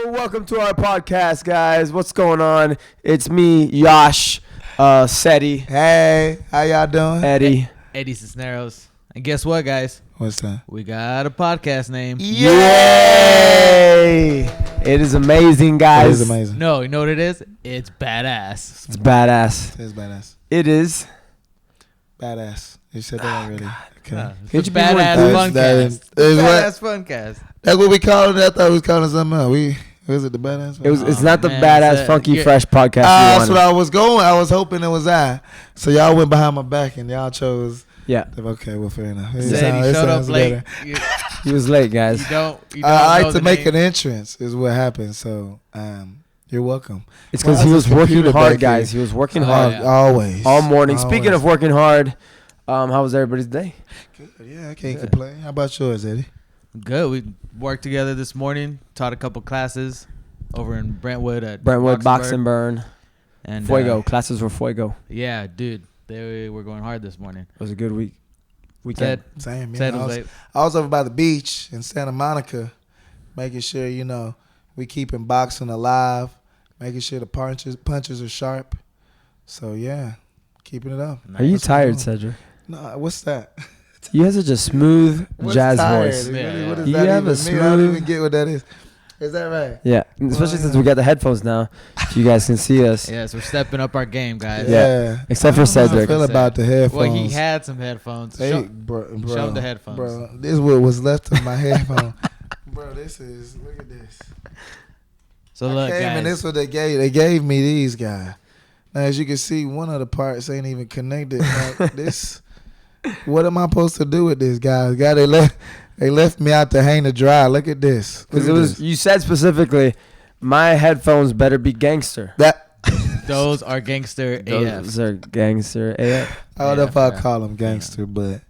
Welcome to our podcast, guys. What's going on? It's me, Yash, Seti. Hey, how y'all doing? Eddie Cisneros. And guess what, guys? What's that? We got a podcast name. Yay! It is amazing, guys. It is amazing. No, you know what it is? It's badass. It's badass. It is badass. It is Badass. You said that already. Okay. It's BadAss Funcast. Badass Funcast. That's what we called it. I thought we was calling something else. Was it the Badass? It's not the man, badass, funky, fresh podcast. That's what I was going. I was hoping it was I. So y'all went behind my back and y'all chose. Yeah. Okay, well, fair enough. Said he showed up late. He was late, guys. You don't I like know to make name. an entrance is what happened. So you're welcome. It's because he was working hard, guys. He was working hard. yeah. Always. All morning. Always. Speaking of working hard, how was everybody's day? Good. Yeah, I can't complain. How about yours, Eddie? Good. We worked together this morning. Taught a couple classes over in Brentwood at Box and Burn. And Fuego. Classes were Fuego. Yeah, dude. They were going hard this morning. It was a good weekend. Same, Said man. was late. I was over by the beach in Santa Monica, making sure, we keeping boxing alive, making sure the punches are sharp. So, yeah, keeping it up. Are you What's tired, going on? Cedric? No, what's that? You have such a smooth jazz tired? voice. Yeah. What does You that have even a mean? I don't smooth- even get what that is. Is that right? Yeah, especially since we got the headphones now. If you guys can see us. Yes, we're stepping up our game, guys. Yeah. Except for I don't know how I Cedric. feel about the headphones. Well, he had some headphones. Hey, Show bro, show the headphones. Bro, this is what was left of my headphone. Bro, look at this. So look, I came guys. and this is what they gave. They gave me these guys. Now, as you can see, one of the parts ain't even connected. Like this. What am I supposed to do with this, guys? God, they left me out to hang to dry. Look at this. Because you said specifically, my headphones better be gangster. Those are gangster Those AF. are gangster AF. I don't know if I Yeah. call them gangster, but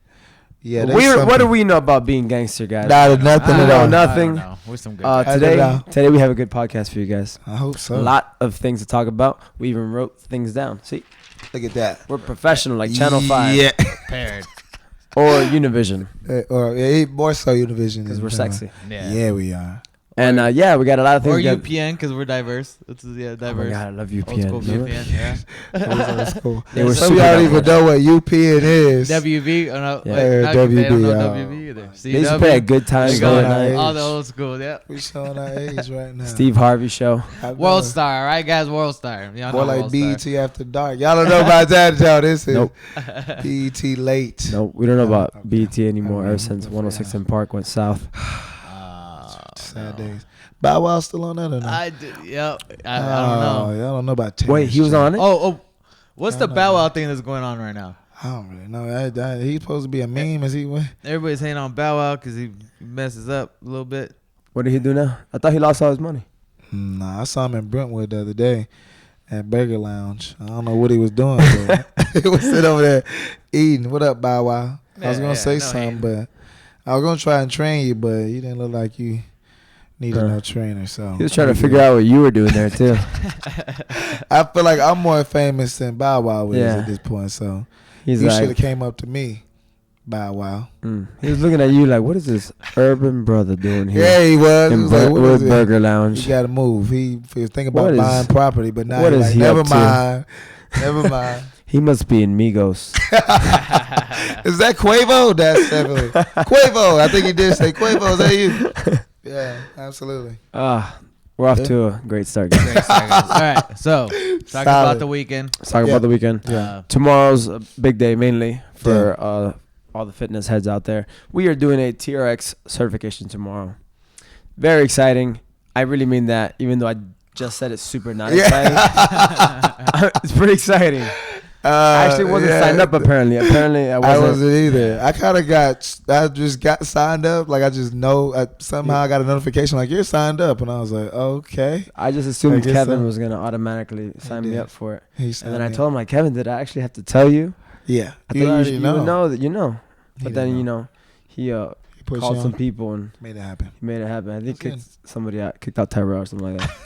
yeah. What do we know about being gangster, guys? Nothing I at know all. nothing. We're some good Today we have a good podcast for you guys. I hope so. A lot of things to talk about. We even wrote things down. See, Look at that. we're professional, like Channel 5 Yeah. paired. or Univision, More so Univision. because we're sexy. Yeah. We are. And we got a lot of things. Or we got- UPN because we're diverse. It's Oh my diverse. God, I love Old school UPN. UPN. Yeah. That's cool. They were Some super of y'all don't diverse. even know what UPN is. WV. Oh, no, Yeah. wait, not WB, they don't know yeah. WV either. They used to play a good time. They Going going night. out. All the old school. Yeah. We showing our age right now. Steve Harvey show. I know. World Star. All right, guys. World Star. Y'all More know like World BET Star. After Dark. Y'all don't know about that, y'all. This is Nope. BET Late. No, we don't know about Okay. BT anymore. Okay. Ever since 106 and Park went south. Sad no. days. Bow Wow still on that or not? I did. Yep. I don't know. Y'all don't know about Terrence. Wait, he was on it? Oh, what's I the know. Bow Wow thing that's going on right now? I don't really know. He's supposed to be a meme. Is he? Everybody's hating on Bow Wow because he messes up a little bit. What did he do now? I thought he lost all his money. Nah, I saw him in Brentwood the other day at Burger Lounge. I don't know what he was doing, but he was sitting over there eating. What up, Bow Wow? I was gonna say no something, hating. but I was gonna try and train you, but you didn't look like you needed no trainer. So He was trying to figure out what you were doing there, too. I feel like I'm more famous than Bow Wow is Yeah. at this point. So He's you should have like, came up to me, Bow Wow. he was looking at you like, what is this urban brother doing here? Yeah, he was. He In was like, what is it? Burger You Lounge. got to move. He was thinking What about is- buying property, but now what he's is like, he never up to? mind. Never mind. He must be in Migos. Is that Quavo? That's definitely Quavo. I think he did say Quavo. Is that you? Yeah, absolutely. We're off to a great start, guys. Great start, guys. All right, so talking Solid. about the weekend. Let's talk Yeah. about the weekend. Yeah. Tomorrow's a big day, mainly for all the fitness heads out there. We are doing a TRX certification tomorrow. Very exciting. I really mean that, even though I just said it's super not exciting. It's pretty exciting. I actually wasn't signed up, apparently. Apparently, I wasn't. either. I just got signed up. Like, I just know. Somehow I got a notification like, you're signed up. And I was like, okay. I just I assumed guess Kevin so. was going to automatically sign me did. up for it. He And signed then I me told him, like, Kevin, did I actually have to tell you? Yeah. I thought you already would know that you know. He But didn't then, know. he He put called you some on. people and Made it happen. he made it happen. I think That's kicked somebody out, kicked out Tyrell or something like that.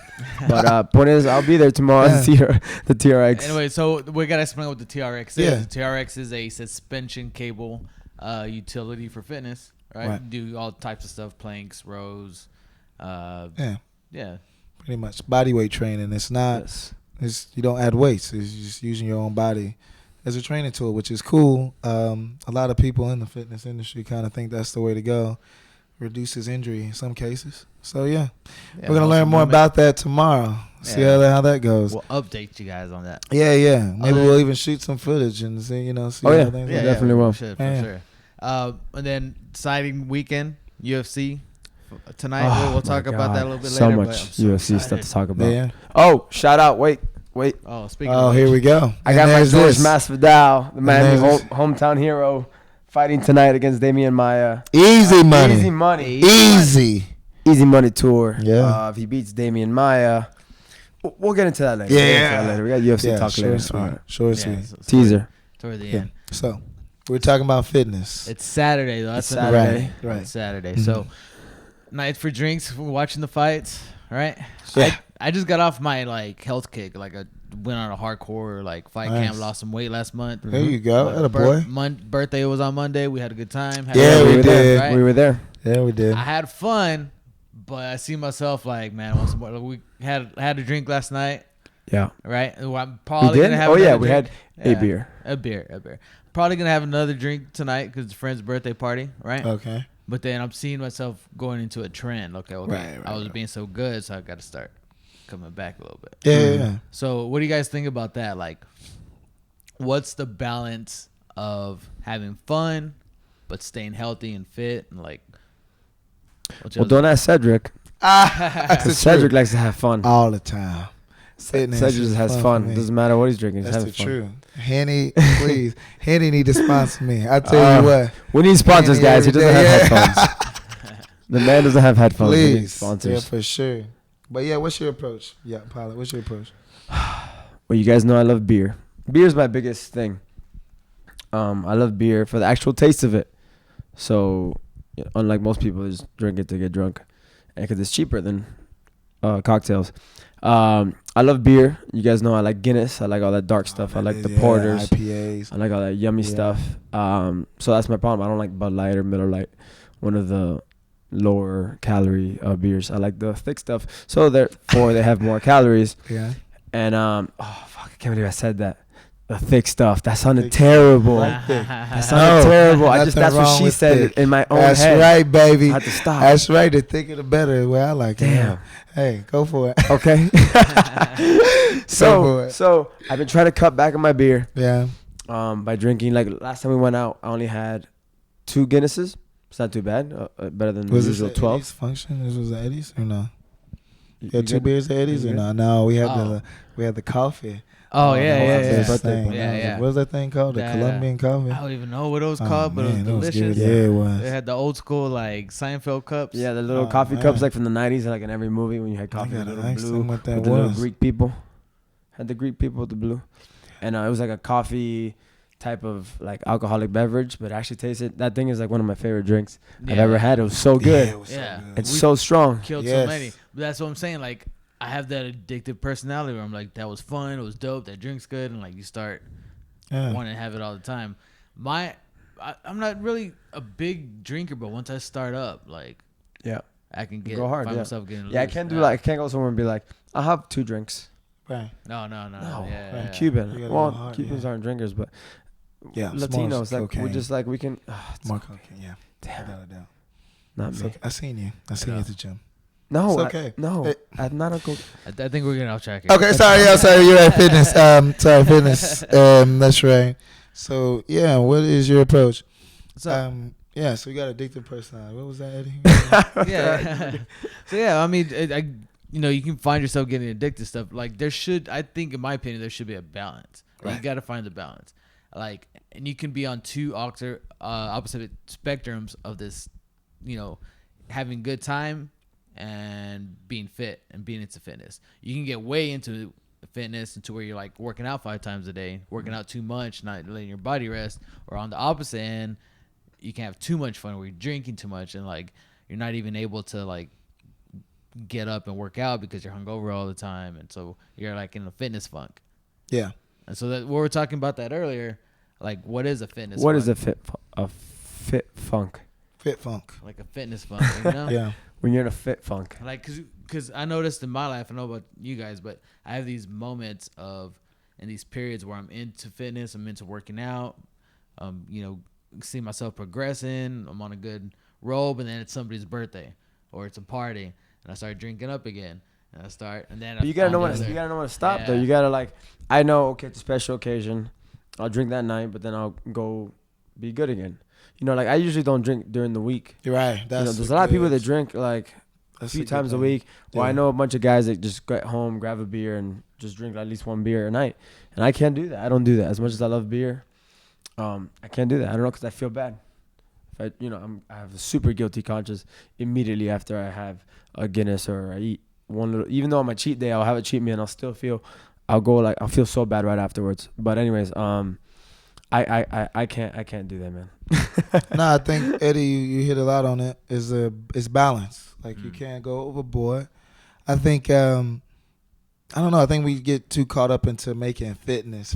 But point is, I'll be there tomorrow at the TRX. Anyway, so we gotta explain what the TRX is. Yeah. The TRX is a suspension cable utility for fitness, right? Do all types of stuff, planks, rows. Yeah. Pretty much body weight training. It's not. Yes. It's you don't add weights. It's just using your own body as a training tool, which is cool. A lot of people in the fitness industry kind of think that's the way to go. Reduces injury in some cases. So we're gonna learn more about that tomorrow. See how that goes. We'll update you guys on that. Yeah. Maybe we'll even shoot some footage and see how things we go. definitely will. For sure. And then exciting weekend UFC tonight. We'll talk about that a little bit so later. Much UFC stuff to talk about. Yeah. Oh, shout out! Wait. Oh, speaking. Oh, of here we go. I got my George Masvidal, the Miami hometown hero, fighting tonight against Damian Maia. Easy money. Easy money tour. Yeah. If he beats Damian Maia, we'll get into that later. We got UFC talk later. Short and sweet. Teaser. Toward the end. So we're talking about fitness. It's Saturday though. That's Saturday. Right. It's Saturday. So night for drinks. We're watching the fights. Right. Yeah. I just got off my health kick. I went on a hardcore fight camp. Lost some weight last month. There you go. That a boy. Birthday was on Monday. We had a good time. We did. Right? We were there. Yeah, we did. I had fun, but I see myself man, I want some more. We had a drink last night. Yeah. Right. I'm probably We did. gonna have. We had a beer. A beer. Probably gonna have another drink tonight because it's a friend's birthday party. Right. Okay. But then I'm seeing myself going into a trend. Okay. Right, I was being so good, so I got to start coming back a little bit. Yeah. So what do you guys think about that? What's the balance of having fun but staying healthy and fit and Well, don't ask Cedric. Because Cedric likes to have fun all the time. Fitness Cedric just has fun. Doesn't matter what he's drinking. That's having the fun. truth. Henny, please. Henny need to sponsor me. I tell you what. We need sponsors, Henny guys. He doesn't have headphones. The man doesn't have headphones. Please. We need sponsors. Yeah, for sure. But what's your approach? Yeah, Pilot, what's your approach? Well, you guys know I love beer. Beer is my biggest thing. I love beer for the actual taste of it. So, unlike most people, just drink it to get drunk, and because it's cheaper than cocktails. I love beer. You guys know I like Guinness. I like all that dark stuff. I like the porters. IPAs. I like all that yummy stuff. So that's my problem. I don't like Bud Light or Miller Lite, one of the lower calorie beers. I like the thick stuff. So therefore, they have more calories. Yeah. And I can't believe I said that. The thick stuff. That sounded terrible. That sounded terrible. That's what she said in my own head. That's right, baby. I had to stop. That's right. The thicker the better. The way I like it. Damn. Hey, go for it. Okay. So I've been trying to cut back on my beer. Yeah. By drinking. Last time we went out, I only had 2 Guinnesses. It's not too bad. Better than the usual 12. Function? This was the Eddie's or no? You had 2 beers at Eddie's or no? No, we had the coffee. Oh, yeah. What was that thing called? The Colombian coffee? I don't even know what it was called, but it was delicious. It was. They had the old school Seinfeld cups. Yeah, the little coffee cups from the 90s, in every movie when you had coffee. The little blue with the little Greek people. Had the Greek people with the blue. And it was a coffee type of alcoholic beverage, but it actually tasted. That thing is one of my favorite drinks I've ever had. It was so good. Yeah, it was so good. It's so strong. Killed so many. But that's what I'm saying. I have that addictive personality where I'm that was fun, it was dope, that drink's good, and you start wanting to have it all the time. I'm not really a big drinker, but once I start up, I can go hard. Find myself getting loose. I can't do I can't go somewhere and be I'll have 2 drinks. Right. No. I'm Cuban. Well, Cubans aren't drinkers, but Latinos we're just we can. More cocaine. Yeah. Damn. Without a doubt. Not me. I seen you. I seen you at the gym. No, it's okay. I'm not a coach. I think we're getting off track here. Okay, sorry. You're at fitness. Fitness. That's right. So what is your approach? So so you got addictive personality. What was that, Eddie? So I mean, you can find yourself getting addicted to stuff. I think, in my opinion, there should be a balance. You got to find the balance. And you can be on 2 opposite spectrums of this, having good time and being fit and being into fitness. You can get way into fitness into where you're working out 5 times a day, working out too much, not letting your body rest. Or on the opposite end, you can have too much fun where you're drinking too much and you're not even able to get up and work out because you're hungover all the time, and so you're in a fitness funk. Yeah. And so we were talking about that earlier. What is a fitness? What funk? is a fit funk. Fit funk. like a fitness funk, you know? Yeah. When you're in a fit funk. Like, cause I noticed in my life, I don't know about you guys, but I have these moments and these periods where I'm into fitness, I'm into working out, you know, see myself progressing, I'm on a good roll, but then it's somebody's birthday or it's a party, and I start drinking up again, and then But you gotta know when to stop though. You gotta like, I know, okay, it's a special occasion, I'll drink that night, but then I'll go be good again. You know, like I usually don't drink during the week. You're right. There's a lot of people that drink like a few times a week. Well, I know a bunch of guys that just get home, grab a beer, and just drink at least one beer a night. And I can't do that. I don't do that. As much as I love beer, I can't do that. I don't know, because I feel bad. If I have a super guilty conscience immediately after I have a Guinness or I eat one little. Even though on my cheat day I'll have a cheat meal and I'll feel so bad right afterwards. But anyways, I can't do that, man. No, I think Eddie, you hit a lot on it. It's balance. Like you can't go overboard. I think I don't know. I think we get too caught up into making fitness,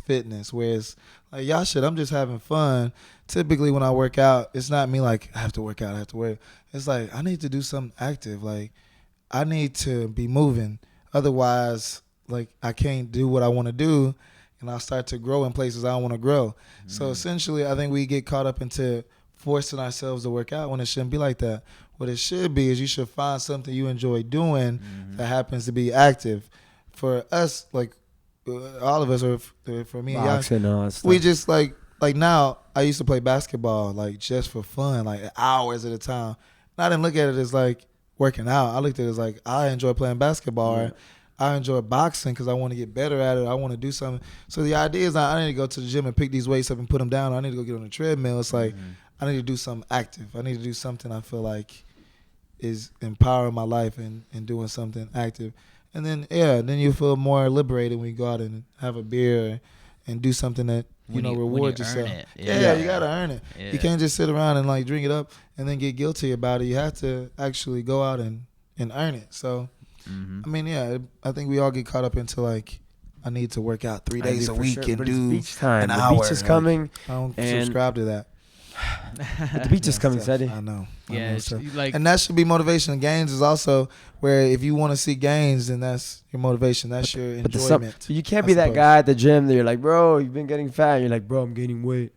whereas like y'all shit, I'm just having fun. Typically when I work out, it's not me like I have to work out, It's like I need to do something active. Like I need to be moving. Otherwise, like I can't do what I want to do, and I'll start to grow in places I don't want to grow. So essentially, I think we get caught up into forcing ourselves to work out when it shouldn't be like that. What it should be is you should find something you enjoy doing that happens to be active. For us, like all of us, or for me, Boxing, all that stuff. we just like now. I used to play basketball like just for fun, like hours at a time. And I didn't look at it as like working out. I looked at it as like I enjoy playing basketball. Or I enjoy boxing because I want to get better at it. I want to do something. So the idea is I need to go to the gym and pick these weights up and put them down. I need to go get on the treadmill. It's like I need to do something active. I need to do something I feel like is empowering my life and doing something active. And then, then you feel more liberated when you go out and have a beer and do something that, reward yourself. Yeah, you got to earn it. Yeah. You can't just sit around and like drink it up and then get guilty about it. You have to actually go out and earn it. So, I mean, I think we all get caught up into like, I need to work out 3 days a week and do beach time. an hour. The beach is coming. I don't subscribe to that. The beach is coming, Sadie. I know. Yeah, and that should be motivation. Gains is also where if you want to see gains, then that's your motivation. That's your enjoyment. You can't be that guy at the gym that you're like, bro, you've been getting fat. And you're like, bro, I'm gaining weight.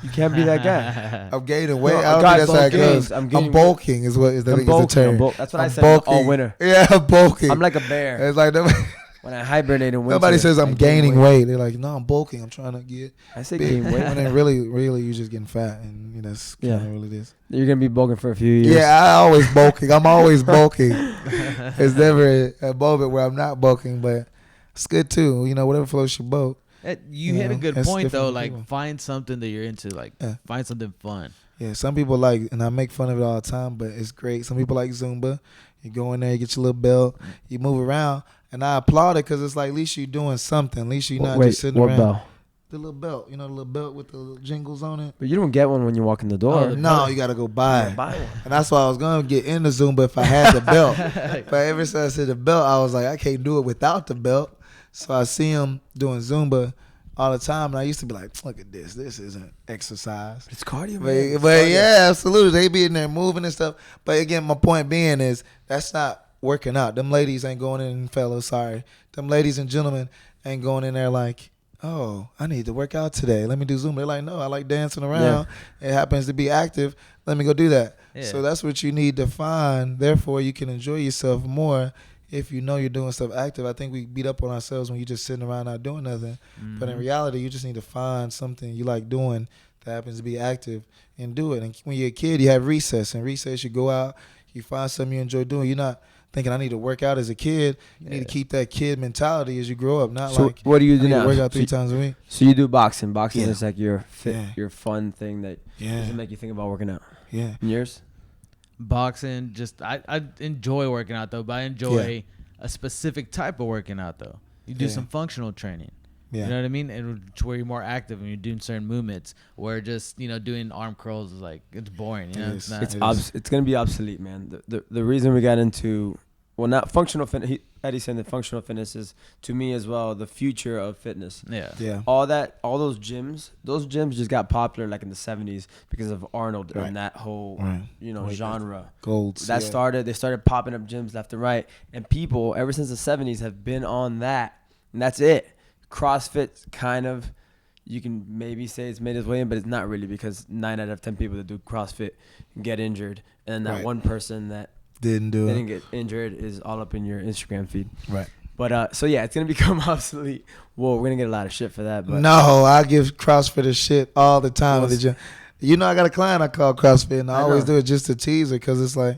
You can't be that guy. I'm gaining weight. I don't think that's how it goes. I'm bulking is the term. That's what I said all winter. Yeah, I'm bulking. I'm like a bear. It's like when I hibernate in winter. Nobody says I'm gaining weight. They're like, no, I'm bulking. I'm trying to get. I say gain weight. When then really, you're just getting fat, and that's kind of really this. You're gonna be bulking for a few years. Yeah, I always bulking. I'm always bulking. There's never a moment where I'm not bulking, but it's good too. Whatever floats your boat. You hit a good point though. Like, find something that you're into. Like, find something fun. Yeah, some people like, and I make fun of it all the time, but it's great. Some people like Zumba. You go in there, you get your little belt, you move around, and I applaud it because it's like at least you're doing something. At least you're not just sitting around. Belt? The little belt, the little belt with the little jingles on it. But you don't get one when you walk in the door. No, you gotta go buy it. Buy one. And that's why I was gonna get into Zumba if I had the belt. But ever since I said the belt, I was like, I can't do it without the belt. So I see them doing Zumba all the time, and I used to be like, look at this. This isn't exercise. It's cardio, man. But yeah, absolutely. They be in there moving and stuff. But again, my point being is that's not working out. Them ladies ain't going in, fellas, sorry. Them ladies and gentlemen ain't going in there like, oh, I need to work out today. Let me do Zumba. They're like, no, I like dancing around. Yeah. It happens to be active. Let me go do that. Yeah. So that's what you need to find. Therefore, you can enjoy yourself more if you know you're doing stuff active. I think we beat up on ourselves when you're just sitting around not doing nothing. Mm-hmm. But in reality, you just need to find something you like doing that happens to be active and do it. And when you're a kid, you have recess. And recess, you go out, you find something you enjoy doing. You're not thinking I need to work out as a kid. You need to keep that kid mentality as you grow up. Not so like, what do you do now? Work out 3 times a week. So you do boxing. Boxing is like your your fun thing that doesn't make you think about working out. Yeah. And yours? Boxing, just I enjoy working out though, but I enjoy a specific type of working out though. You do some functional training. Yeah. You know what I mean? And where you're more active and you're doing certain movements. Where just doing arm curls is like it's boring. You know, it's gonna be obsolete, man. The reason we got into not functional fitness. Eddie's saying that functional fitness is, to me as well, the future of fitness. Yeah. All those gyms just got popular like in the 70s because of Arnold and that whole, genre. Golds. They started popping up gyms left and right. And people, ever since the 70s, have been on that. And that's it. CrossFit kind of, you can maybe say it's made its way in, but it's not really, because 9 out of 10 people that do CrossFit get injured. And that one person that didn't get injured is all up in your Instagram feed. Right. But so yeah, it's gonna become obsolete. Well, we're gonna get a lot of shit for that. But no, I give CrossFitters shit all the time at the gym. You know, I got a client I call CrossFit, and I always do it just to tease her, because it's like,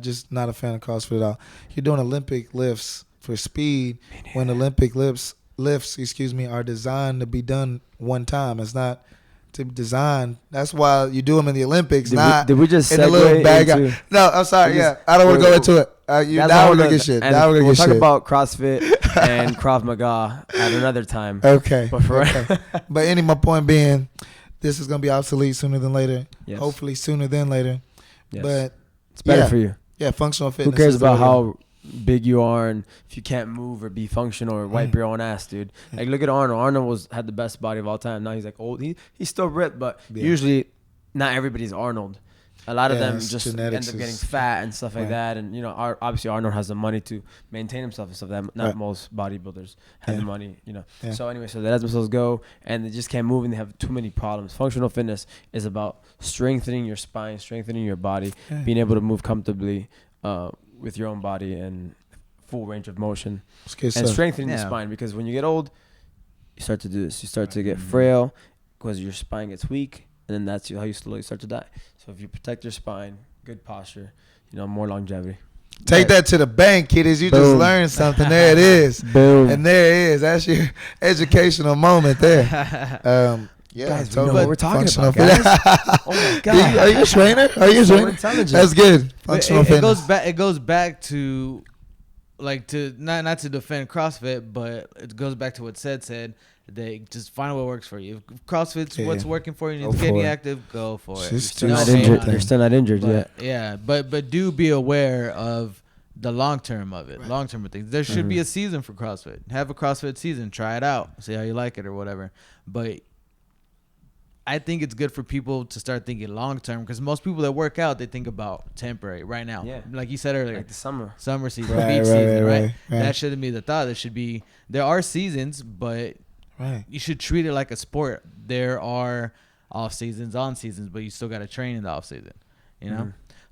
just not a fan of CrossFit at all. You're doing Olympic lifts for speed when Olympic lifts, are designed to be done one time. It's not to design. That's why you do them in the Olympics. Did we just in a little bag? No, I'm sorry. I don't want to go into it. Now we're gonna get shit. We'll talk about CrossFit and Krav Maga at another time. Okay. But but anyway, my point being, this is gonna be obsolete sooner than later. Yes. Hopefully sooner than later. Yes. But it's better for you. Yeah, functional fitness. Who cares about how big you are and if you can't move or be functional or wipe your own ass, dude? Like, look at Arnold. Arnold had the best body of all time. Now he's like old. He's still ripped, but usually not everybody's Arnold. A lot of them just end up getting fat and stuff like that. And, obviously Arnold has the money to maintain himself and stuff like that. Not most bodybuilders have the money, So anyway, so they let themselves go and they just can't move and they have too many problems. Functional fitness is about strengthening your spine, strengthening your body, being able to move comfortably with your own body and full range of motion. And strengthening the spine, because when you get old, you start to do this. You start to get frail because your spine gets weak. And then that's how you slowly start to die. So if you protect your spine, good posture, more longevity. Take that to the bank, kiddies. You just learned something. There it is. Boom. And there it is. That's your educational moment there. Guys, we know what we're talking about, guys. Oh my God. Are you a trainer? That's good. Functional fitness. It goes back to, like, to not to defend CrossFit, but it goes back to what said. They just find what works for you. If CrossFit's what's working for you, and it's getting active, go for it. You're still not injured yet. Yeah, but do be aware of the long term of it, long term of things. There should be a season for CrossFit. Have a CrossFit season, try it out, see how you like it or whatever. But I think it's good for people to start thinking long term, because most people that work out, they think about temporary right now. Yeah. Like you said earlier, like the summer season, beach season, right? That shouldn't be the thought. There are seasons, but you should treat it like a sport. There are off seasons, on seasons, but you still got to train in the off season,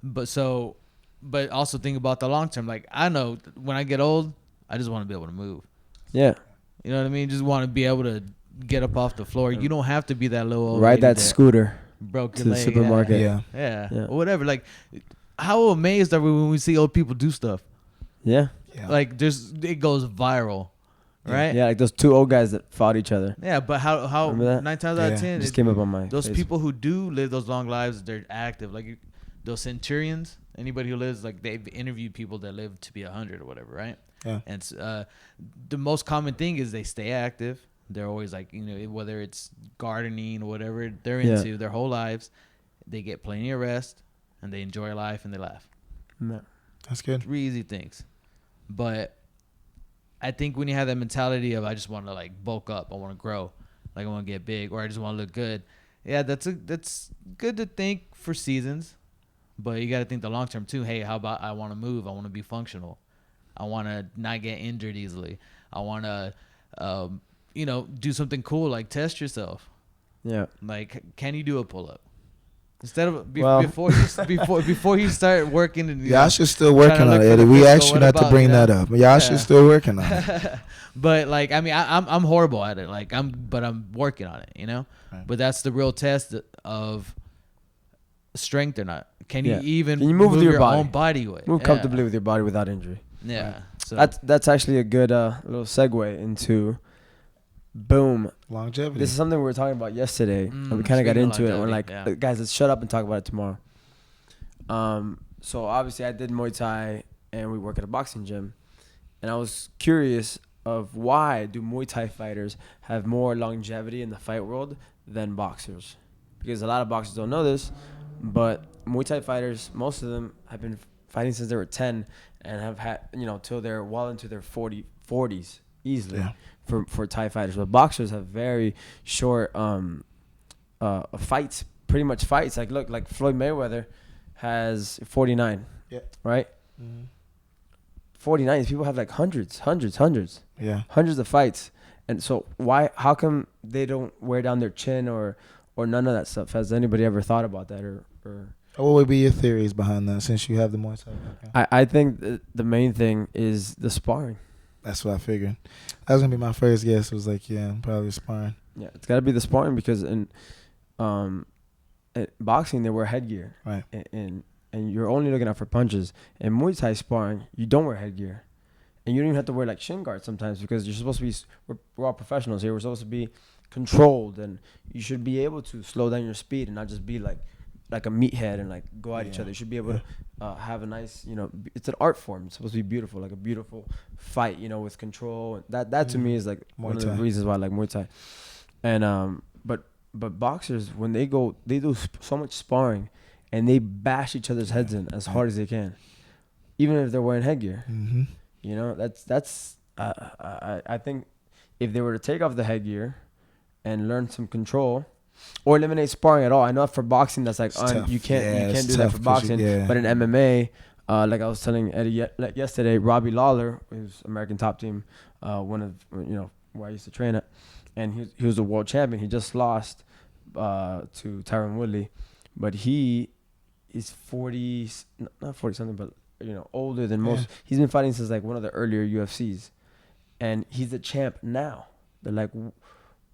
But also think about the long term. Like, I know when I get old, I just want to be able to move. Yeah. You know what I mean? Just want to be able to get up off the floor. You don't have to be that little old ride that scooter broke to the supermarket. Yeah. Or whatever. Like, how amazed are we when we see old people do stuff? Yeah. Like, it goes viral. Right? Yeah, like those two old guys that fought each other. Yeah, but how 9 times out of 10 just came up on my those face. people who do live those long lives, they're active. Like those centurions, anybody who lives, like, they've interviewed people that live to be 100 or whatever, right? Yeah. And the most common thing is they stay active. They're always like, whether it's gardening or whatever they're into their whole lives, they get plenty of rest and they enjoy life and they laugh. Yeah. That's good. 3 easy things. But I think when you have that mentality of, I just want to, like, bulk up, I want to grow, like, I want to get big, or I just want to look good. Yeah, that's good to think for seasons, but you got to think the long term too. Hey, how about I want to move? I want to be functional. I want to not get injured easily. I want to, do something cool, like test yourself. Yeah. Like, can you do a pull up? Instead of before you start working, and y'all should still working on it, Eddie. We asked you not to bring that up. Y'all should still working on it. But, like, I mean, I'm horrible at it. Like, but I'm working on it. Right. But that's the real test of strength or not. Can you move with your own body weight? Move comfortably with your body without injury. Yeah. Right. So that's actually a good little segue into. Boom. Longevity. This is something we were talking about yesterday. And we kind of got into it. We're like, guys, let's shut up and talk about it tomorrow. So obviously I did Muay Thai and we work at a boxing gym. And I was curious of why do Muay Thai fighters have more longevity in the fight world than boxers? Because a lot of boxers don't know this, but Muay Thai fighters, most of them have been fighting since they were 10 and have had, till they're well into their 40s easily for Thai fighters. But boxers have very short fights, pretty much fights. Like, look, like Floyd Mayweather has 49, right? Mm-hmm. 49, people have like hundreds. Yeah. Hundreds of fights. And so how come they don't wear down their chin or none of that stuff? Has anybody ever thought about that or what would be your theories behind that since you have the Muay Thai background? I think the main thing is the sparring. That's what I figured. That was going to be my first guess. It was like, probably sparring. Yeah, it's got to be the sparring because in boxing, they wear headgear. Right. And you're only looking out for punches. In Muay Thai sparring, you don't wear headgear. And you don't even have to wear like shin guards sometimes because you're supposed to be, we're all professionals here. We're supposed to be controlled and you should be able to slow down your speed and not just be like a meathead and like go at each other. You should be able to have a nice, it's an art form. It's supposed to be beautiful, like a beautiful fight, with control. That to me is like one of the reasons why I like Muay Thai. And but boxers, when they do so much sparring and they bash each other's heads in as hard as they can, even if they're wearing headgear. Mm-hmm. That's I think if they were to take off the headgear and learn some control or eliminate sparring at all. I know for boxing that's like you can't do that for boxing, but in MMA, like I was telling Eddie yesterday, Robbie Lawler, who's American Top Team, one of where I used to train at, and he was a world champion. He just lost to Tyron Woodley, but he is 40, not 40 something, but older than most. He's been fighting since like one of the earlier UFCs, and he's the champ now. They're like,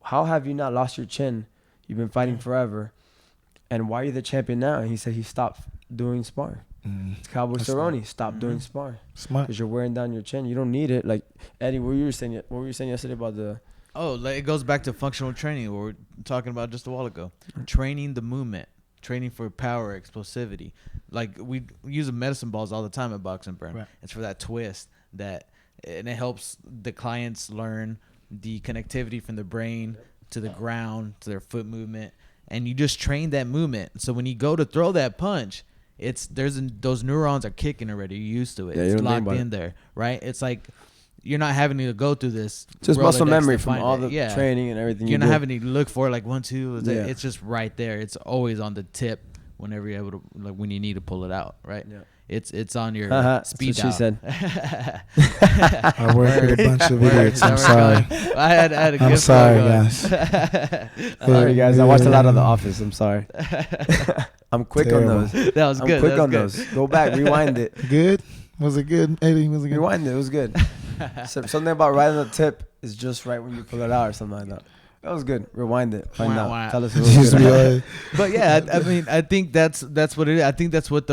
how have you not lost your chin? You've been fighting forever, and why are you the champion now? And he said he stopped doing sparring. Cowboy Cerrone stopped doing sparring. Smart. Because you're wearing down your chin. You don't need it. Like Eddie, what were you saying yesterday about the? Oh, like it goes back to functional training. What we were talking about just a while ago. Training the movement. Training for power, explosivity. Like we use medicine balls all the time at Boxing Burn. Right. It's for that twist and it helps the clients learn the connectivity from the brain to the ground to their foot movement, and you just train that movement. So when you go to throw that punch, those neurons are kicking already. You're used to it. It's locked in there, right? It's like you're not having to go through this. Just muscle memory from all the training and everything. You're not having to look for it like 1, 2. It's just right there. It's always on the tip whenever you're able to, like when you need to pull it out, right? Yeah. It's on your speed dial. She said. I work with a bunch of idiots. I'm sorry. I had a I'm sorry, guys. Sorry, guys. I watched a lot of The Office. I'm sorry. I'm quick on those. That was good. I'm quick on those. Go back. Rewind it. Good? Was it good? Eddie, was it good? Rewind it. It was good. Something about right on the tip is just right when you pull it out or something like that. That was good. Rewind it. Find out. Tell us what it was good. But yeah, I mean, I think that's what it is. I think that's what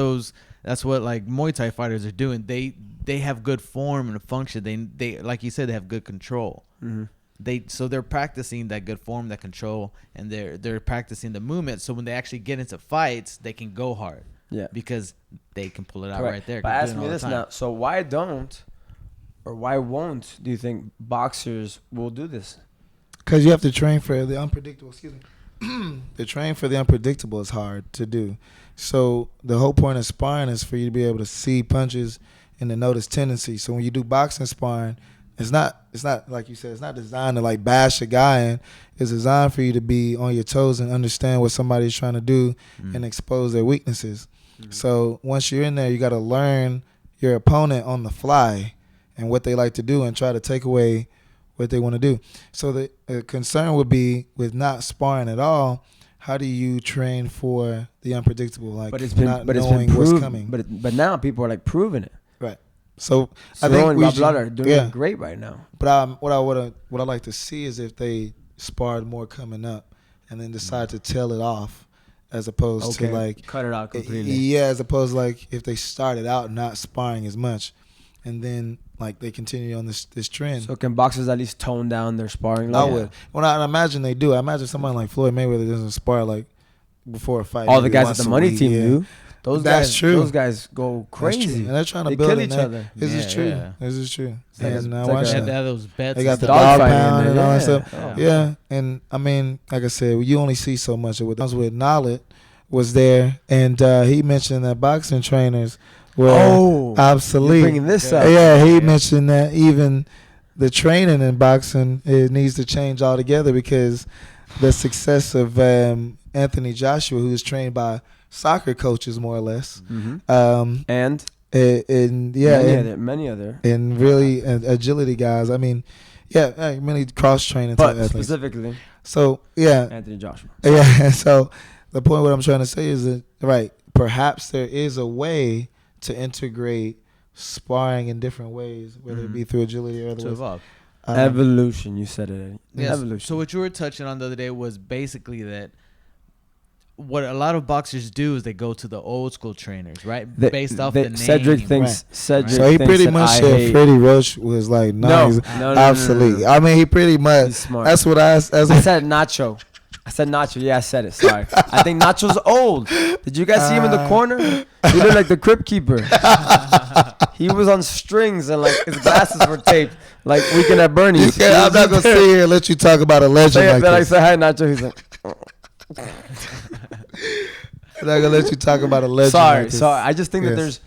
like Muay Thai fighters are doing. They have good form and function. They like you said, they have good control. Mm-hmm. So they're practicing that good form, that control, and they're practicing the movement. So when they actually get into fights, they can go hard. Yeah. Because they can pull it out right there. But ask me this now. So why won't do you think boxers will do this? Because you have to train for the unpredictable. Excuse me. To train for the unpredictable is hard to do. So the whole point of sparring is for you to be able to see punches and to notice tendencies. So when you do boxing sparring, it's not like you said, it's not designed to like bash a guy in. It's designed for you to be on your toes and understand what somebody's trying to do and expose their weaknesses. So once you're in there, you got to learn your opponent on the fly and what they like to do and try to take away what they want to do. So the concern would be with not sparring at all. How do you train for the unpredictable? Like, but it's been proven, what's coming. But now people are like proving it. Right. So I Cerrone think and Rob are doing great right now. But what I like to see is if they sparred more coming up and then decide to tail it off, as opposed to like cut it out completely. Yeah, as opposed to like if they started out not sparring as much, and then like they continue on this trend. So can boxers at least tone down their sparring level? I would. Well, I imagine they do. I imagine somebody like Floyd Mayweather doesn't spar like before a fight. All the guys at the money team do. That's true. Those guys go crazy. And they're trying to kill each other. This is true. This is true. And I watch that. Those bets. They got the dog pound and all that stuff. Yeah. And I mean, like I said, you only see so much of it. I was with Nollet was there, and he mentioned that boxing trainers where obsolete. You're bringing this up. Yeah, he mentioned that even the training in boxing, it needs to change altogether because the success of Anthony Joshua, who is trained by soccer coaches more or less, And many other and really agility guys. I mean, many cross training but athletes. specifically So yeah, Anthony Joshua. yeah. So the point what I'm trying to say is that perhaps there is a way to integrate sparring in different ways, whether it be through agility or To otherwise. evolve. Evolution, you said it, Eddie. Yes. Evolution. So what you were touching on the other day was basically that what a lot of boxers do is they go to the old school trainers, right? Based off the name. Cedric thinks. Right. Cedric. So he thinks pretty that much I said hate- Freddie Roach was like, he's obsolete. No. I mean, he pretty much. He's smart. That's what I I said Nacho. Yeah, I said it. Sorry. I think Nacho's old. Did you guys see him in the corner? He looked like the crypt keeper. He was on strings and like his glasses were taped like Weekend at Bernie's. I'm not gonna sit here and let you talk about a legend like this. Say hi, Nacho. He's like, I'm not gonna let you talk about a legend. sorry. like this. I just think that Yes. there's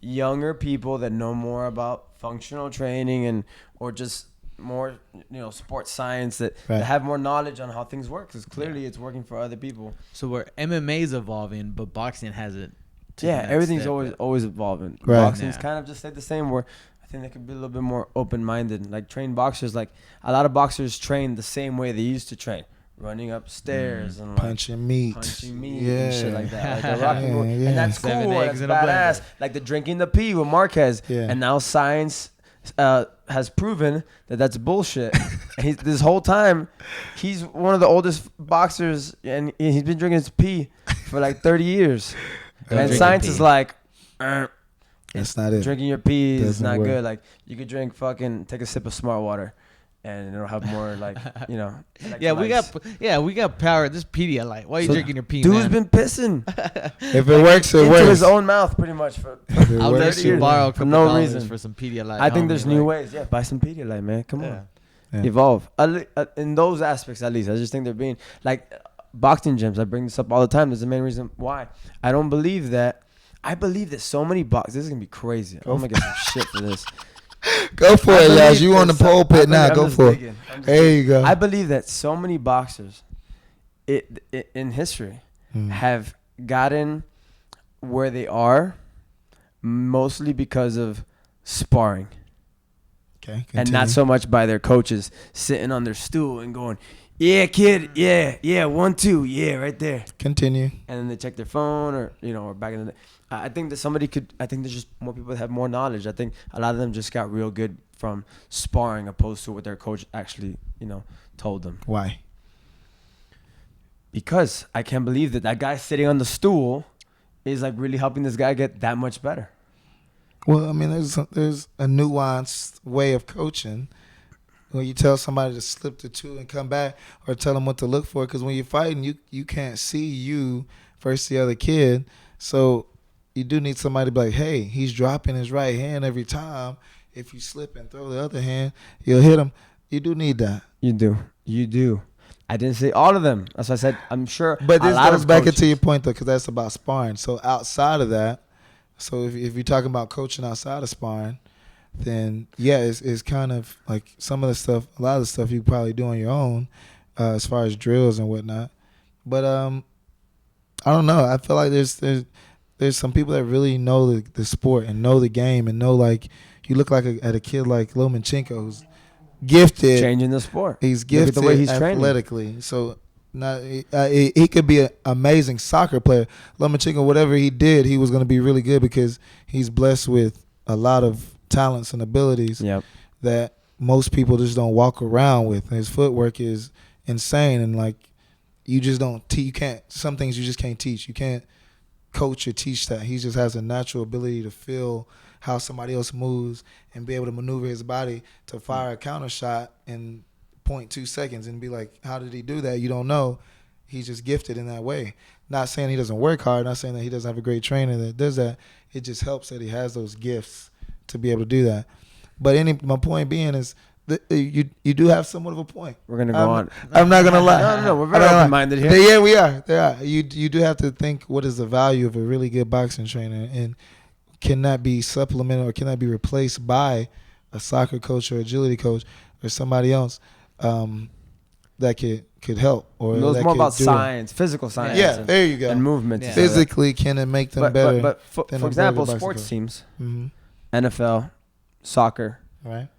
younger people that know more about functional training or just more, sports science that have more knowledge on how things work. Because clearly it's working for other people. So where MMA's evolving, but boxing hasn't. Everything's always evolving. Right. Boxing's kind of just stayed the same. Where I think they could be a little bit more open-minded. Like trained boxers, like a lot of boxers train the same way they used to train, running upstairs and like punching meat, and shit like that. Like the Rocky Yeah, Road. yeah. And that's cool. 7 That's eggs in a badass. blender. Like the drinking the pee with Marquez. Yeah. And now science has proven that that's bullshit. And this whole time, he's one of the oldest boxers, and he's been drinking his pee for like 30 years. Don't And drink science your is pee. like, That's not it. drinking your pee is Doesn't not work. good. Like you could take a sip of smart water, and it'll have more like We got power. This Pedialyte. Why are you So drinking your pee, Dude's man? been pissing If it works, it into works. his own mouth pretty much for. If it I'll works, let you it borrow a works. couple no dollars reason. for some Pedialyte. I think there's new way. ways. Yeah, buy some Pedialyte, man. Come on, Yeah. evolve. In those aspects, at least, I just think they're being like boxing gyms. I bring this up all the time. There's the main reason why I don't believe that. I believe that so many boxers. This is gonna be crazy. I'm gonna get some shit for this. Go for I it, believe Yaz. You on the that pulpit now? I'm Go just for it. digging. I'm just There you go. I believe that so many boxers in history have gotten where they are mostly because of sparring Okay, and not so much by their coaches sitting on their stool and going, yeah, kid, yeah, 1, 2, yeah, right there. Continue. And then they check their phone or back in the day. I think that I think there's just more people that have more knowledge. I think a lot of them just got real good from sparring opposed to what their coach actually, told them. Why? Because I can't believe that guy sitting on the stool is like really helping this guy get that much better. Well, I mean, there's a nuanced way of coaching. When you tell somebody to slip the two and come back, or tell them what to look for, because when you're fighting, you can't see you versus the other kid. So you do need somebody to be like, hey, he's dropping his right hand every time. If you slip and throw the other hand, you'll hit him. You do need that. You do. I didn't say all of them. That's why I said I'm sure. But a this lot goes of back coaches- into your point, though, because that's about sparring. So outside of that, so if you're talking about coaching outside of sparring, then yeah, it's kind of like some of the stuff, a lot of the stuff you probably do on your own, as far as drills and whatnot. But I don't know. I feel like there's some people that really know the sport and know the game and know, like, you look like at a kid like Lomachenko, who's gifted. changing the sport. He's Look gifted at the way he's training. athletically. So not, he could be an amazing soccer player. Lomachenko, whatever he did, he was going to be really good because he's blessed with a lot of talents and abilities Yep. that most people just don't walk around with. His footwork is insane, and like you just don't you can't. Some things you just can't teach. You can't coach or teach that. He just has a natural ability to feel how somebody else moves and be able to maneuver his body to fire a counter shot in 0.2 seconds and be like, how did he do that? You don't know. He's just gifted in that way. Not saying he doesn't work hard, not saying that he doesn't have a great trainer that does that. It just helps that he has those gifts to be able to do that. But my point being is that you do have somewhat of a point. We're gonna go on. I'm not gonna lie. No, we're very I'm not gonna lie. open-minded here. Yeah, we are. You do have to think, what is the value of a really good boxing trainer, and cannot be supplemented or cannot be replaced by a soccer coach or agility coach or somebody else that could help. Or It was that more could about do it. science, physical science. Yeah, and, there you go. and movement. Yeah. Physically, can it make them better? But for than a example, regular sports bicycle? teams, Mm-hmm. NFL, soccer, Right.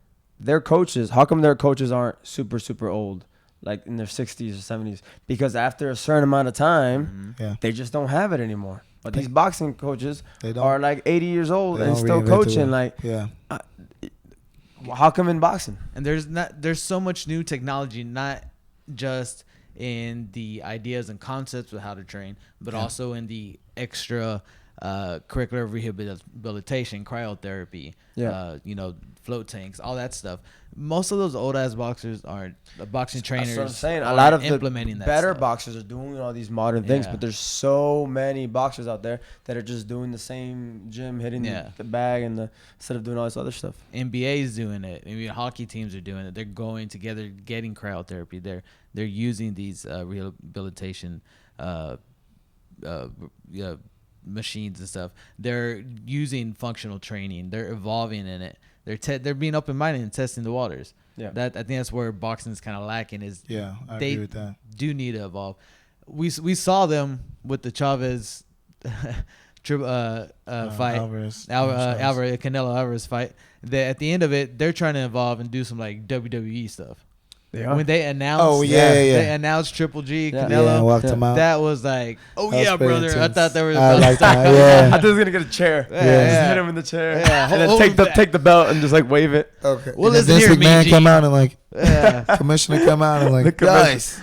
their coaches, how come their coaches aren't super, super old, like in their 60s or 70s? Because after a certain amount of time, Yeah. they just don't have it anymore. But these boxing coaches They don't. are like 80 years old They and don't still reinvent the coaching. wheel. Like, Yeah. how come in boxing? And there's so much new technology, not just in the ideas and concepts of how to train, but also in the extra curricular rehabilitation, cryotherapy, float tanks, all that stuff. Most of those old ass boxers aren't boxing trainers. That's what I'm saying. A aren't lot of implementing the that better stuff. boxers are doing all these modern things, Yeah. but there's so many boxers out there that are just doing the same gym, hitting the bag, and instead of doing all this other stuff. NBA is doing it. I mean, hockey teams are doing it. They're going together, getting cryotherapy. They're using these rehabilitation machines and stuff. They're using functional training. They're evolving in it. They're being open minded and testing the waters. Yeah. That I think that's where boxing is kind of lacking. Is Yeah, I they agree with that. do need to evolve. We saw them with the Chavez fight, Alvarez. Alvarez Canelo Alvarez fight. At the end of it, they're trying to evolve and do some like WWE stuff. They are. When they announced, they announced Triple G, Yeah. Canelo. Yeah, walked him out. That was like, oh That was yeah, pretty brother. intense. I thought they were I about to like start that, coming yeah. I thought he was gonna get a chair. Yeah, Just yeah. hit him in the chair. Yeah, And then hold that. take the belt and just like wave it. Okay. Well, And then listen Vince here, McMahon Mean come Gene. out and like Yeah. commissioner come out and The like commissioner. guys,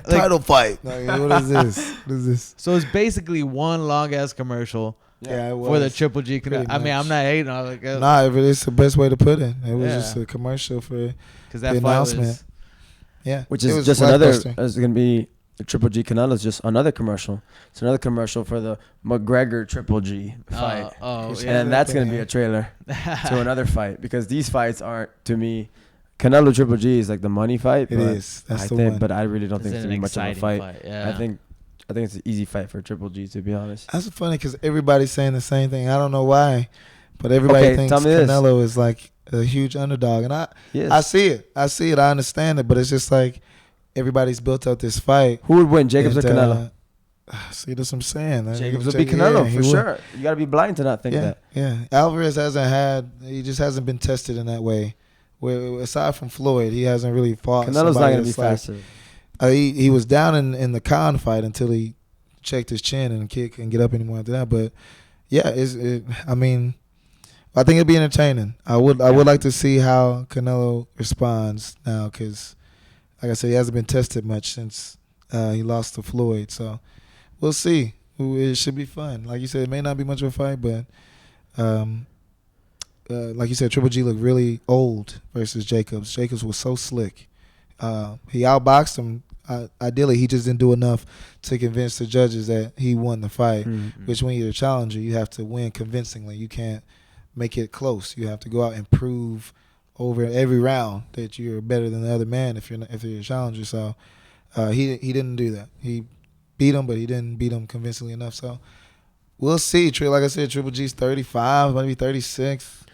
title fight. Like, what is this? What is this? So it's basically one long ass commercial Yeah, it was. for the Triple G. Pretty I mean, I'm much. not hating on it Nah, it's the best way to put it. It was Yeah. just a commercial for because the that fight announcement. was. Yeah, Which it is was just another. blockbuster. It's gonna be Triple G Canelo is just another commercial. It's another commercial for the McGregor Triple G fight. Oh, Which yeah. And that's going to be a trailer to another fight because these fights aren't, to me, Canelo Triple G is like the money fight. It but is. That's I the think, one. But I really don't think It's it's an going to be much of a exciting fight. Yeah. I think it's an easy fight for Triple G, to be honest. That's funny because everybody's saying the same thing. I don't know why, but everybody Okay, thinks tell me this. Canelo is like a huge underdog, and Yes. I see it. I understand it, but it's just like everybody's built up this fight. Who would win, Jacobs or and, Canelo? See, that's what I'm saying. Jacobs would be Canelo for sure. You got to be blind to not think Yeah, that. yeah. Alvarez he just hasn't been tested in that way. Where aside from Floyd, he hasn't really fought. Canelo's not somebody going to be that's like- faster. He was down in the Khan fight until he checked his chin and the kid couldn't get up anymore after that. But yeah, I mean, I think it'd be entertaining. I would like to see how Canelo responds now because, like I said, he hasn't been tested much since he lost to Floyd. So we'll see. It should be fun. Like you said, it may not be much of a fight, but like you said, Triple G looked really old versus Jacobs. Jacobs was so slick. He outboxed him. Ideally, he just didn't do enough to convince the judges that he won the fight. Mm-hmm. Which, when you're a challenger, you have to win convincingly. You can't make it close. You have to go out and prove over every round that you're better than the other man if you're a challenger. So he didn't do that. He beat him, but he didn't beat him convincingly enough. So we'll see. Like I said, Triple G's 35, maybe 36.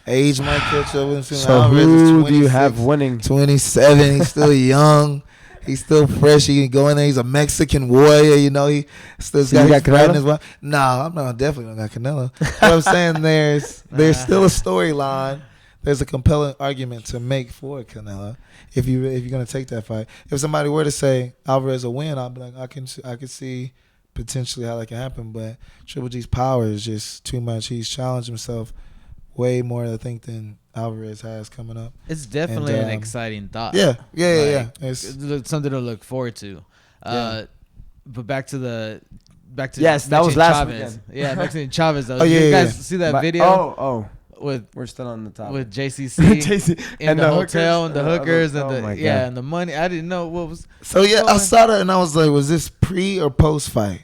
Age might catch up with him. So Alvarez is who do you have 26, winning? 27. He's still young. He's still fresh. He can go in there. He's a Mexican warrior. You know, he still So you got Canelo? his wife. No, I'm not definitely not got Canelo. But I'm saying there's still a storyline. There's a compelling argument to make for Canelo if you're gonna take that fight. If somebody were to say Alvarez will win, I'd be like, I can see potentially how that can happen. But Triple G's power is just too much. He's challenged himself way more, I think, than Alvarez has coming up. It's definitely And, an exciting thought. Yeah. Like, It's something to look forward to. Yeah. But back to Yes, that was Mexican last Chavez. weekend. Yeah, Mexican Chavez. Though. Oh, yeah, you yeah, guys yeah. see that But- video with we're still on the top. JCC JC in the hotel hookers? and the hookers and oh my the God. and the money. I didn't know what was. so yeah. I going- saw that and I was like, was this pre or post fight?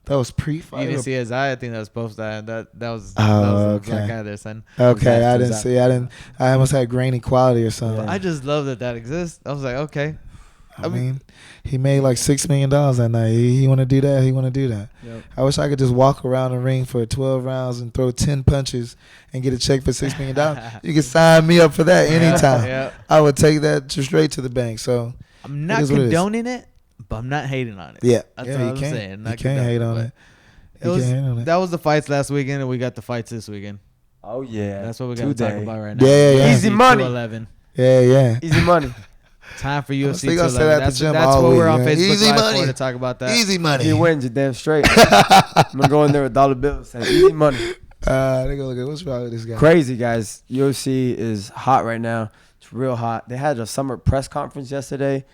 That was You pre-fight. didn't or- see his eye. I think that was both that was Oh, a black okay. eye there, son. Okay, I Was didn't that- see. I almost had grainy quality or something. I just love that exists. I was like, okay, I mean, he made like $6 million that night. He want to do that. He want to do that. Yep. I wish I could just walk around the ring for 12 rounds and throw 10 punches and get a check for $6 million. You can sign me up for that anytime. Yeah. I would take that straight to the bank. So I'm not condoning it, but I'm not hating on it. yeah, That's yeah, what you I'm can't, saying. you can't hate on it. That was the fights last weekend, and we got the fights this weekend. Oh yeah, That's what we're gonna talk about right now. Yeah. Easy money. 211. Yeah. Easy money. Time for UFC still gonna say 211. that at the gym That's all what week, we're on man. Facebook Easy Live money. for to talk about that. Easy money. He wins, you're damn straight. I'm gonna go in there with dollar bills saying easy money. They go look at what's wrong with this guy. Crazy guys. UFC is hot right now. It's real hot. They had a summer press conference yesterday.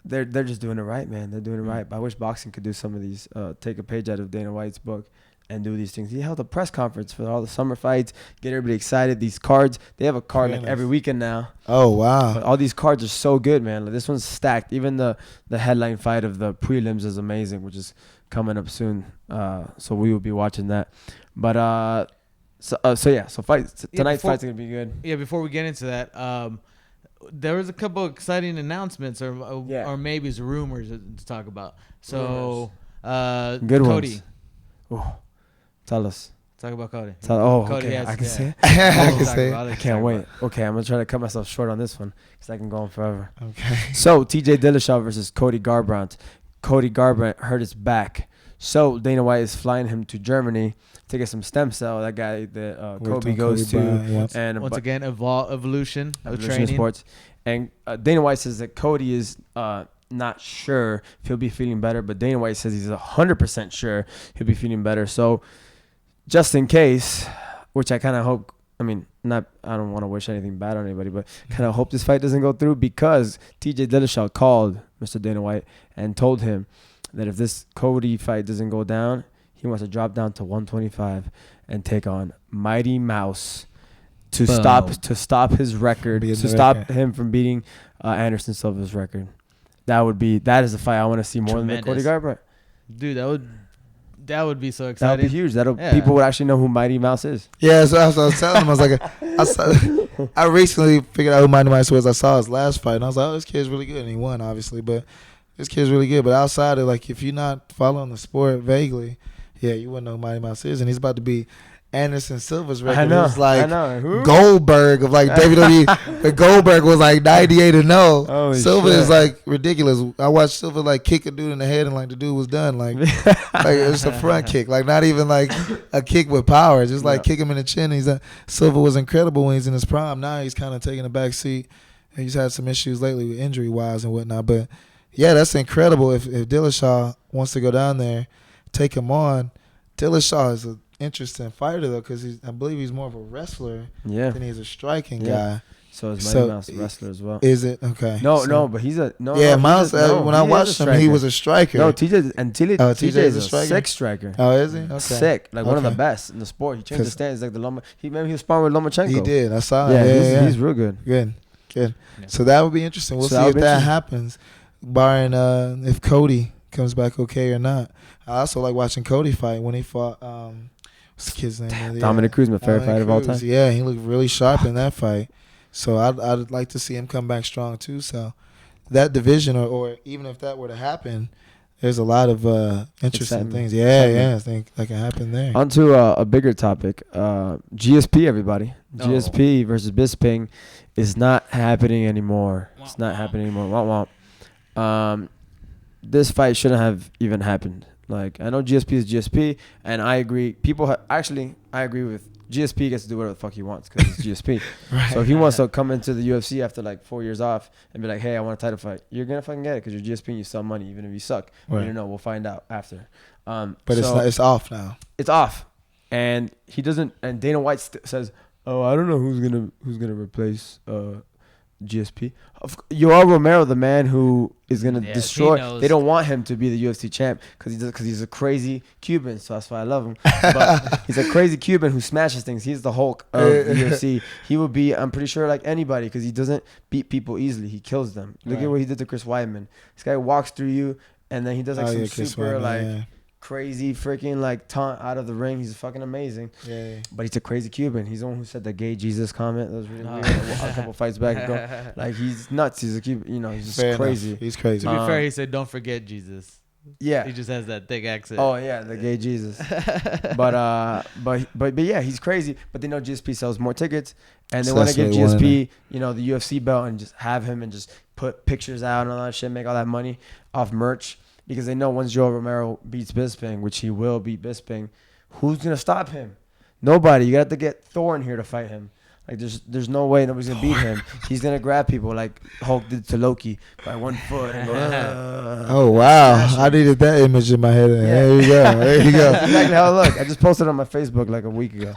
They're just doing it right, man. They're doing it right. I wish boxing could do some of these. Take a page out of Dana White's book and do these things. He held a press conference for all the summer fights, get everybody excited. These cards, they have a card like every weekend now. Oh wow! But all these cards are so good, man. Like, this one's stacked. Even the headline fight of the prelims is amazing, which is coming up soon. So we will be watching that. But so fights tonight's fights are gonna be good. Yeah, before we get into that, there was a couple exciting announcements or maybe it's rumors to talk about. So good Cody. ones. Oh, tell us. Talk about Cody. Cody, okay. I can say it. I can say it. I can't wait. Okay, I'm gonna try to cut myself short on this one because I can go on forever. Okay. So TJ Dillashaw versus Cody Garbrandt. Cody Garbrandt hurt his back, so Dana White is flying him to Germany to get some stem cell. That guy that Kobe goes to, and once again, evolution of training sports. And Dana White says that Cody is not sure if he'll be feeling better, but Dana White says he's 100% sure he'll be feeling better. So just in case, which I kind of hope, I don't want to wish anything bad on anybody, but kind of hope this fight doesn't go through, because TJ Dillashaw called Mr. Dana White and told him that if this Cody fight doesn't go down, he wants to drop down to 125 and take on Mighty Mouse to stop his record, to stop him from beating Anderson Silva's record. That is a fight I want to see more than Cody Garbrandt. Dude, that would be so exciting. That would be huge. People would actually know who Mighty Mouse is. Yeah, so I was telling him, I was like, I recently figured out who Mighty Mouse was. I saw his last fight, and I was like, oh, this kid's really good. And he won, obviously, but this kid's really good. But outside of, like, if you're not following the sport vaguely, yeah, you wouldn't know who Mighty Mouse is. And he's about to be Anderson Silva's record. I know. It was like I know. Who? Goldberg of like WWE. But Goldberg was like 98-0. Holy Silva shit. is like ridiculous. I watched Silva like kick a dude in the head, and like the dude was done. Like it was a front kick, like not even like a kick with power. Just like kick him in the chin. Silva was incredible when he's in his prime. Now he's kind of taking a back seat. He's had some issues lately with injury wise and whatnot. But yeah, that's incredible. If Dillashaw wants to go down there, take him on. Dillashaw is an interesting fighter though, because I believe he's more of a wrestler than he's a striking guy. So is Mighty Mouse a wrestler as well? Is it? Okay. No, but he's a Miles. When I watched him, he was a striker. No, TJ is a striker? sick striker. Oh, is he? Okay. Sick, like one of the best in the sport. He changed the stance like the Loma. He was sparring with Lomachenko. He did. I saw. Yeah, he's real good. Good. Yeah. So that would be interesting. We'll see if that happens, barring if Cody comes back okay or not. I also like watching Cody fight when he fought. What's the kid's name? Dominic Cruz, my favorite fighter of all time. Yeah, he looked really sharp in that fight. So I'd like to see him come back strong too. So that division, or even if that were to happen, there's a lot of interesting things. I think that can happen there. On to a bigger topic. GSP, everybody. GSP versus Bisping is not happening anymore. It's not happening anymore. This fight shouldn't have even happened. Like, I know GSP is GSP, and I agree. I agree with GSP gets to do whatever the fuck he wants because it's GSP. Right. So if he wants to come into the UFC after like 4 years off and be like, hey, I want a title fight, you're going to fucking get it because you're GSP and you sell money even if you suck. Right. You don't know. We'll find out after. But it's off now. It's off. And he doesn't, and Dana White says, oh, I don't know who's gonna replace GSP. Yoel Romero, the man who is gonna destroy. They don't want him to be the UFC champ because he's a crazy Cuban. So that's why I love him. But he's a crazy Cuban who smashes things. He's the Hulk of the UFC. He would be, I'm pretty sure, like anybody because he doesn't beat people easily. He kills them. Look at what he did to Chris Weidman. This guy walks through you and then he does like some super crazy freaking like taunt out of the ring. He's fucking amazing. Yeah. But he's a crazy Cuban. He's the one who said the gay Jesus comment. That was really weird. A couple fights back ago. Like, he's nuts. He's a Cuban. You know, he's just Fair crazy. enough. He's crazy. To be fair, he said, "Don't forget Jesus." Yeah. He just has that thick accent. Oh yeah, the gay Jesus. but yeah, he's crazy. But they know GSP sells more tickets, and they So want to that's give what they GSP, you know, the UFC belt, and just have him and just put pictures out and all that shit, make all that money off merch, because they know once Joe Romero beats Bisping, which he will beat Bisping, who's gonna stop him? Nobody. You got to get Thor in here to fight him. Like, there's no way nobody's gonna beat him. He's gonna grab people like Hulk did to Loki by 1 foot and go. Oh wow! I needed that image in my head. Yeah. There you go. There you go. That's exactly how it looked. I just posted it on my Facebook like a week ago.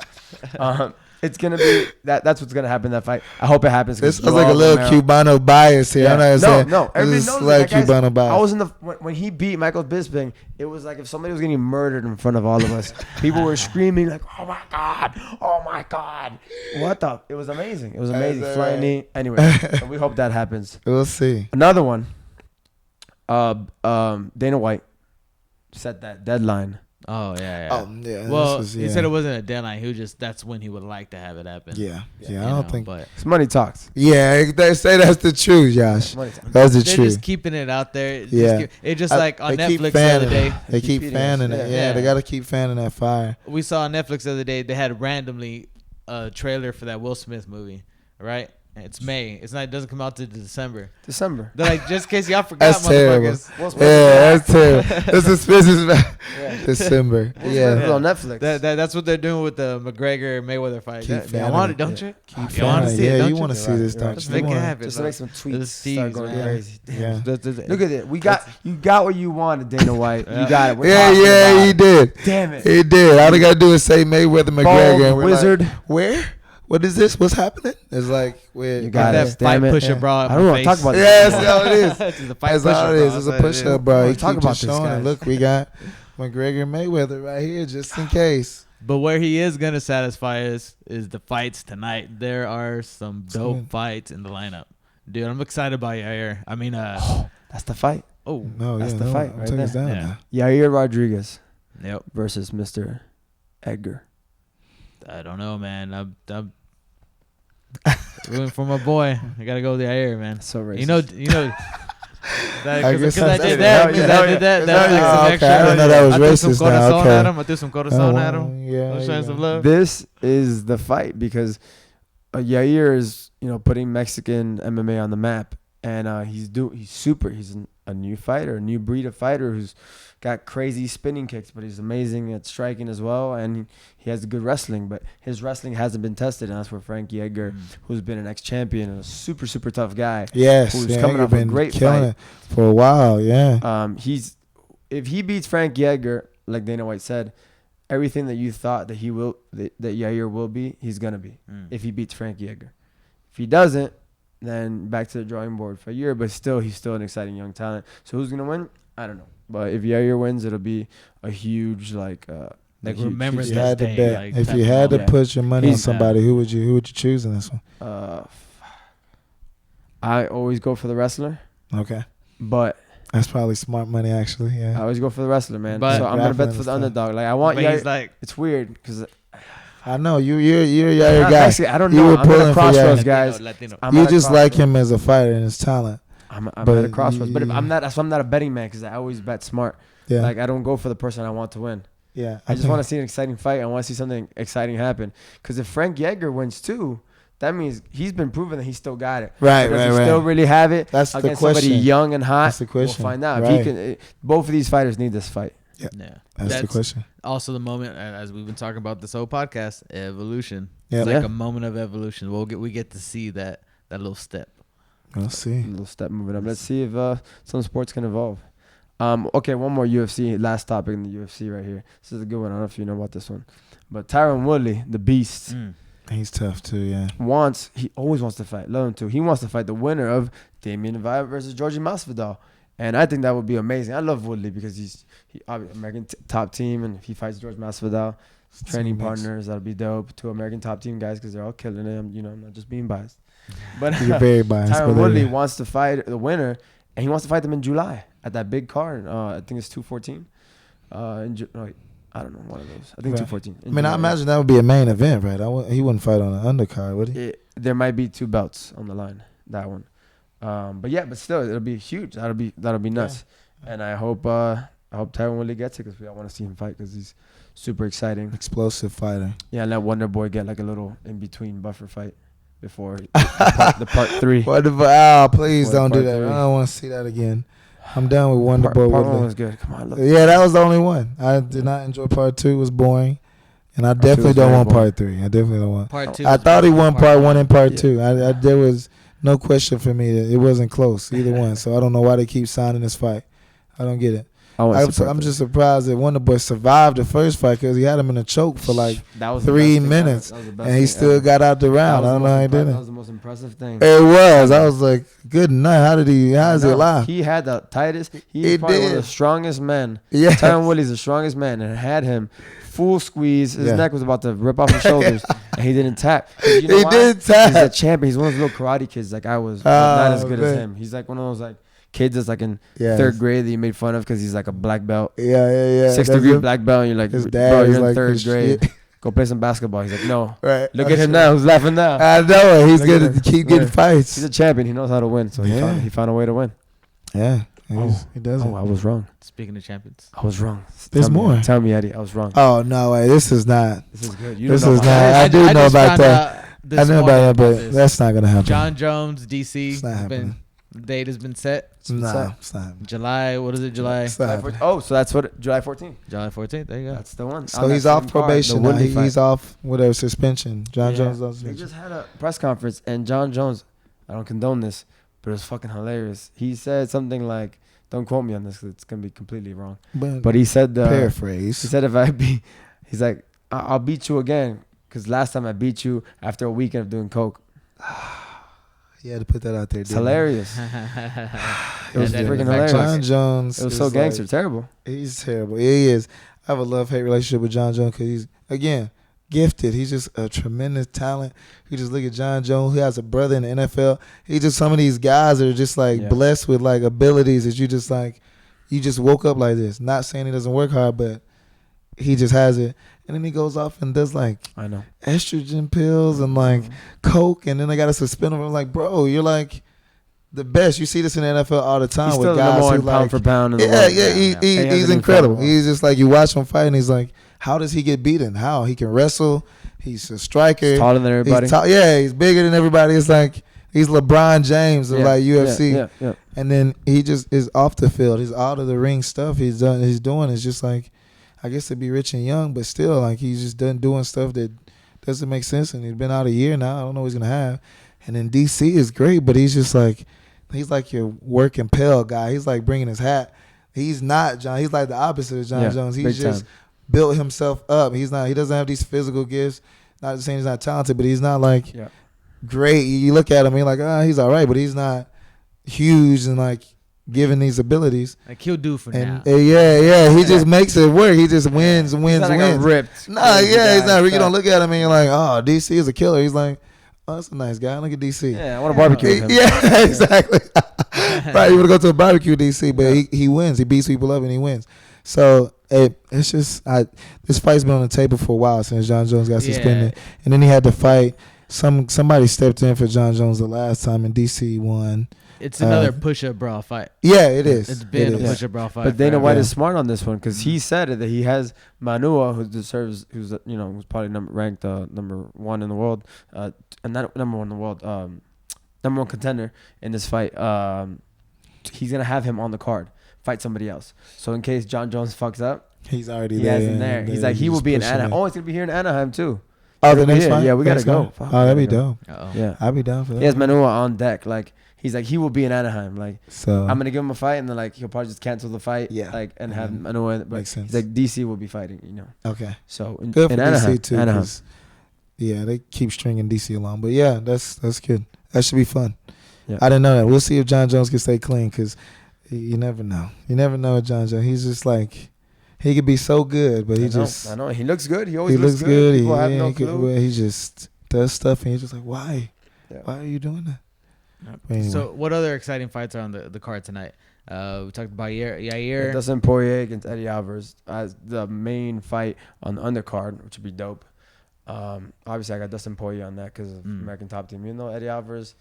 It's gonna be that's what's gonna happen in that fight. I hope it happens. This was like a little Cubano bias here. Yeah. I'm not saying No. Everybody this is knows like that, guys. Cubano bias. I was in the when he beat Michael Bisping. It was like if somebody was getting murdered in front of all of us. People were screaming like, "Oh my god! Oh my god!" What the? It was amazing. It was amazing. That's Flying right. knee. Anyway, so we hope that happens. We'll see. Another one. Dana White set that deadline. Oh yeah. Oh yeah. Well, he said it wasn't a deadline. He was just that's when he would like to have it happen. Yeah. I You don't know, think. But It's money talks. Yeah, they say that's the truth, Josh. Money talks. That's the they're truth. just keeping it out there. Yeah. It just like on They keep Netflix the fanning other day. it. They keep feeding fanning us. it. Yeah. Yeah, they Yeah. gotta keep fanning that fire. We saw on Netflix the other day they had randomly a trailer for that Will Smith movie, right? And it's May. It's not. It doesn't come out to December. December. They're like, just in case y'all forgot, That's terrible. motherfuckers. Will Smith Yeah, is that's terrible. This is business. Yeah. December. Will Smith Yeah. is on Netflix. That's what they're doing with the McGregor Mayweather fight. Keep Y'all fanning want it. it, don't you? Keep You want to fanning see it. it, Yeah, don't you you? want to see this, You're right. don't Just you? make You it wanna- happen. Just to make some Those tweets start thieves, going man. crazy. Yeah. Look at it. You got what you wanted, Dana White. You got it. We're Yeah, talking yeah, about he it. did. Damn it. He did. All they gotta do is say Mayweather McGregor. Bald and we're wizard. Like, where? What is this? What's happening? It's like where You got that it. fight Damn it. pusher Yeah. bra. I don't want to talk about Yeah, this. that's how it is. It's the fight That's pusher all it bra. is. It's a That's what it push-up, is. bro. He Talk keep about just this, showing it. guys. Look, we got McGregor and Mayweather right here, just in case. But where he is gonna satisfy us is the fights tonight. There are some dope good. fights in the lineup, dude. I'm excited about Yair. I mean, That's the fight. oh, No, That's yeah, the no, fight I'm right taking us there. down Yeah. now. Yair Rodriguez yep. versus Mr. Edgar. I don't know, man. I'm rooting for my boy. I gotta go with Yair, man. So racist. You know. I guess Because I that's did it. that. Oh, Because yeah. I did that. Oh, That was like yeah. some Okay, extra. I didn't know that was I threw some racist now. corazon Okay. at him. I threw some corazon at him. Yeah, I was showing some yeah. love. This is the fight because Yair is, putting Mexican MMA on the map, and he's super. He's a new fighter, a new breed of fighter who's got crazy spinning kicks, but he's amazing at striking as well, and he has good wrestling. But his wrestling hasn't been tested, and that's where Frankie Edgar, who's been an ex-champion and a super super tough guy, Yes, who's yeah, coming Edgar off a been great killing fight. it for a while. Yeah, If he beats Frankie Edgar, like Dana White said, everything that you thought that that Yair will be, he's gonna be. If he beats Frankie Edgar. If he doesn't, then back to the drawing board for a year. But still, he's still an exciting young talent. So who's gonna win? I don't know. But if Yair wins, it'll be a huge Like huge- remember if you this had to day, bet, like, if type you of had to moment. put your money on He's- somebody, who would you choose in this one? I always go for the wrestler, Okay, but that's probably smart money, actually. I Yeah, always go for the wrestler, man. But- so I'm gonna bet Grappling for is the tough. underdog. Like I want But Yair. he's like, It's weird because I know you're a Yair guy. I don't You know. were I'm at pulling a for crossroads, Yair. guys. Latino. I'm You at a just like crossroads. him as a fighter and his talent. I'm but at a crossroads. But if you- I'm not, so I'm not a betting man because I always bet smart. Yeah, Like I don't go for the person I want to win. yeah. I just want to see an exciting fight. I want to see something exciting happen. Because if Frank Edgar wins too, that means he's been proven that he still got it. Right, But does right, he right. still really have it That's the against somebody question. young and hot? That's the question. We'll find out. If Right. he can, both of these fighters need this fight. Yeah. That's the question. Also, the moment, as we've been talking about this whole podcast, evolution. Yeah. It's like Yeah. a moment of evolution. We get to see that little step. We'll see. A little step moving up. Let's see if some sports can evolve. Okay, one more UFC. Last topic in the UFC right here. This is a good one. I don't know if you know about this one. But Tyron Woodley, the beast, He's tough too. Yeah. he always wants to fight. Love him too. He wants to fight the winner of Damian Maia versus Georgie Masvidal. And I think that would be amazing. I love Woodley because he's American top team, and if he fights George Masvidal, training partners, that'll be dope. Two American top team guys because they're all killing him. I'm not just being biased. But You're very biased. Tyron but Woodley wants to fight the winner, and he wants to fight them in July at that big card. I think it's 214. I don't know, one of those. I think Right. 214. I mean, I imagine that would be a main event, right? He wouldn't fight on an undercard, would he? There might be 2 belts on the line. That one. But still, it'll be huge. That'll be nuts. Yeah. And I hope Tyron Woodley gets it because I want to see him fight because he's super exciting. Explosive fighter. Yeah, and let Wonder Boy get like a little in between buffer fight before the part 3. Please don't do that. 3. I don't want to see that again. I'm done with Wonder Boy. Part 1 was good. Come on, look. Yeah, that was the only one. I did not enjoy part 2. It was boring. And I definitely don't want part 3. I definitely don't want. Part 2. I thought he won part 1 and part 2. There was no question for me that it wasn't close, either one. So I don't know why they keep signing this fight. I don't get it. I'm just surprised that Wonder Boy survived the first fight because he had him in a choke for like 3 minutes, and he still got out the round. I don't know how he did it. That was the most impressive thing. It was. I was like, good night. How is he alive? He had the tightest. He's probably one of the strongest men. Yeah. Tyron Woodley's the strongest man, and had him full squeeze. His neck was about to rip off his shoulders, and he didn't tap. You know he didn't tap. He's a champion. He's one of those little karate kids. Like I was, not as good as him. He's like one of those like kids that's like in 3rd grade that you made fun of because he's like a black belt. Yeah. 6th degree black belt. And you're like, his dad bro, you're in like 3rd grade. Go play some basketball. He's like, no. Right. Look at him now. Who's laughing now? I know. He's going to keep getting fights. He's a champion. He knows how to win. So he found a way to win. Yeah. He does. I was wrong. Speaking of champions, I was wrong. There's more. Tell me, Eddie. I was wrong. Oh, no way. This is not. This is good. This is not. I do know about that. I know about that, but that's not going to happen. John Jones, DC. It's not happening. The date has been set. No, it's not happening. July. What is it? July. July 14th. Oh, so that's what July 14th. July 14th. There you go. That's the one. So he's off probation now. He's off whatever suspension. John Jones off suspension. He just had a press conference, and John Jones, I don't condone this, but it was fucking hilarious. He said something like, don't quote me on this because it's going to be completely wrong. But he said, paraphrase. He said, he's like, I'll beat you again because last time I beat you after a weekend of doing coke. He had to put that out there. It's hilarious. It was freaking hilarious. John Jones. It was so gangster. Terrible. He's terrible. He is. I have a love-hate relationship with John Jones because he's, again, gifted. He's just a tremendous talent. You just look at John Jones, who has a brother in the NFL. He's just some of these guys that are just like blessed with like abilities that you just woke up like this. Not saying he doesn't work hard, but he just has it. And then he goes off and does like estrogen pills and like coke, and then they got to suspend him. I'm like, bro, you're like the best. You see this in the NFL all the time. He's with still guys the who pound like, for pound. In the world. He's incredible. He's just like, you watch him fight, and he's like, how does he get beaten? How he can wrestle? He's a striker. He's taller than everybody. He's bigger than everybody. It's like he's LeBron James of like UFC. Yeah. And then he just is off the field. He's out of the ring stuff he's doing is just like, I guess to be rich and young, but still like he's just done doing stuff that doesn't make sense. And he's been out a year now. I don't know what he's gonna have. And then DC is great, but he's just like, he's like your work and pale guy. He's like bringing his hat. He's not John. He's like the opposite of John Jones. He's just built himself up. He doesn't have these physical gifts. Not saying he's not talented, but he's not like great. You look at him, you're like, he's all right, but he's not huge and like given these abilities. Like he'll do for now. He just makes it work. He just wins. He's ripped. He's not. You don't look at him and you're like, oh, DC is a killer. He's like, oh, that's a nice guy. Look at DC. Yeah, I want to barbecue with him. Yeah, exactly. Right, you want to go to a barbecue DC, but he wins. He beats people up and he wins. So it's just this fight's been on the table for a while since John Jones got suspended, and then he had to fight. Somebody stepped in for John Jones the last time, and DC won. It's another push-up brawl fight. Yeah, it is. It's been a push-up brawl fight. But Dana White is smart on this one because he said that he has Manua, who's probably ranked number 1 in the world, and not number 1 in the world, number 1 contender in this fight. He's gonna have him on the card, fight somebody else. So in case John Jones fucks up, he's already he there. has him there. He's like he will be in Anaheim. Oh, it's gonna be here in Anaheim too. Oh, the next fight? Yeah, we gotta go. Oh, that'd be dope. Yeah, I'd be down for that. He has Manua on deck. Like he's like he will be in Anaheim. Like so, I'm gonna give him a fight, and then like he'll probably just cancel the fight. Yeah, like and have Manua. But makes sense. He's like DC will be fighting. You know. Okay. So good for Anaheim, DC too. Anaheim. Yeah, they keep stringing DC along, but yeah, that's good. That should be fun. Yeah. I didn't know that. We'll see if John Jones can stay clean because you never know. You never know with John Jones. He's just like. He could be so good, but I know. He looks good. He always looks good. People have no clue. He just does stuff, and he's just like, why? Yeah. Why are you doing that? Yep. Anyway. So what other exciting fights are on the card tonight? We talked about Yair. Dustin Poirier against Eddie Alvarez as the main fight on the undercard, which would be dope. Obviously, I got Dustin Poirier on that because of American Top Team. You know, Eddie Alvarez,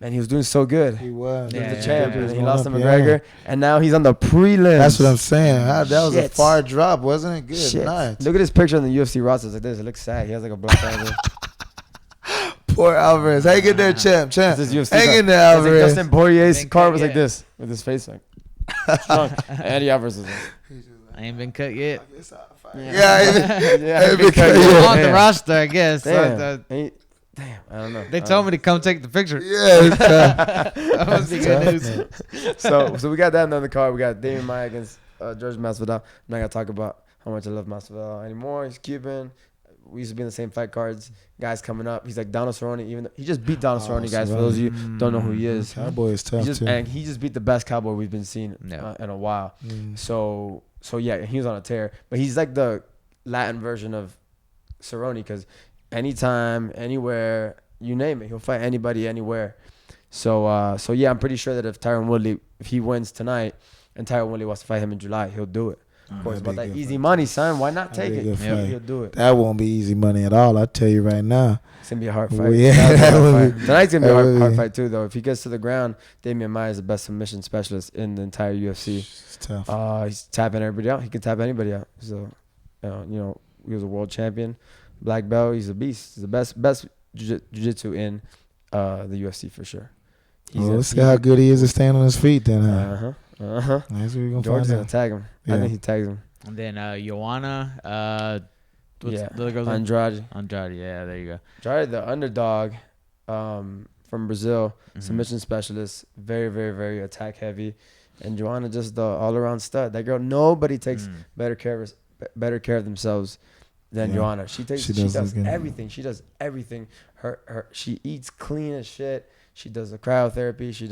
man, he was doing so good. He was. He was Yeah, the champ, He and was he going lost up, to McGregor, and now he's on the prelims. That's what I'm saying. That was a Shit. far drop, wasn't it? Good Shit. night. Look at his picture on the UFC roster. It's like this. It looks sad. He has like a black eye. Poor Alvarez. Hang in there, champ. This is UFC Hang card. in there, It's like Alvarez. Dustin Poirier's Been card cut was like yet. this with his face like strong. And Eddie Alvarez was like, I ain't been cut yet. Yeah, yeah, big cut, I'm yeah. on the roster, I guess. Damn. Damn, I don't know. They told me to come take the picture. yeah, it's tough. That must be good news. So we got that on the card. We got Damian Maia against George Masvidal. I'm not gonna talk about how much I love Masvidal anymore. He's Cuban. We used to be in the same fight cards. Guys coming up. He's like Donald Cerrone. Even though he just beat Donald Cerrone, guys. For those of you who don't know who he is, Cowboy is tough too. and he just beat the best cowboy we've been seeing in a while. So yeah, he was on a tear. But he's like the Latin version of Cerrone because anytime, anywhere, you name it, he'll fight anybody, anywhere. So yeah, I'm pretty sure that if Tyron Woodley, if he wins tonight, and Tyron Woodley wants to fight him in July, he'll do it. Of course, about that easy money, son. Why not take it? He'll do it. That won't be easy money at all. I tell you right now. It's gonna be a hard fight. Yeah, That was a hard that would fight. be- Tonight's gonna be that a would hard be- fight too, though. If he gets to the ground, Damian Maia is the best submission specialist in the entire UFC. It's tough. He's tapping everybody out. He can tap anybody out. So, he was a world champion, black belt. He's a beast. He's the best jiu-jitsu in the UFC for sure. Well, let's see how good he is at staying on his feet then. Uh-huh. That's what we're gonna George's find gonna out. tag him. Yeah. I think he tags him. And then Joanna. What's Yeah. the other girl's name? Andrade. Yeah, there you go. Andrade, the underdog from Brazil, submission specialist, very, very, very attack heavy. And Joanna just the all-around stud. That girl, nobody takes better care of themselves than Yeah. Joanna. She does look good. everything. She does everything. She eats clean as shit. She does the cryotherapy. She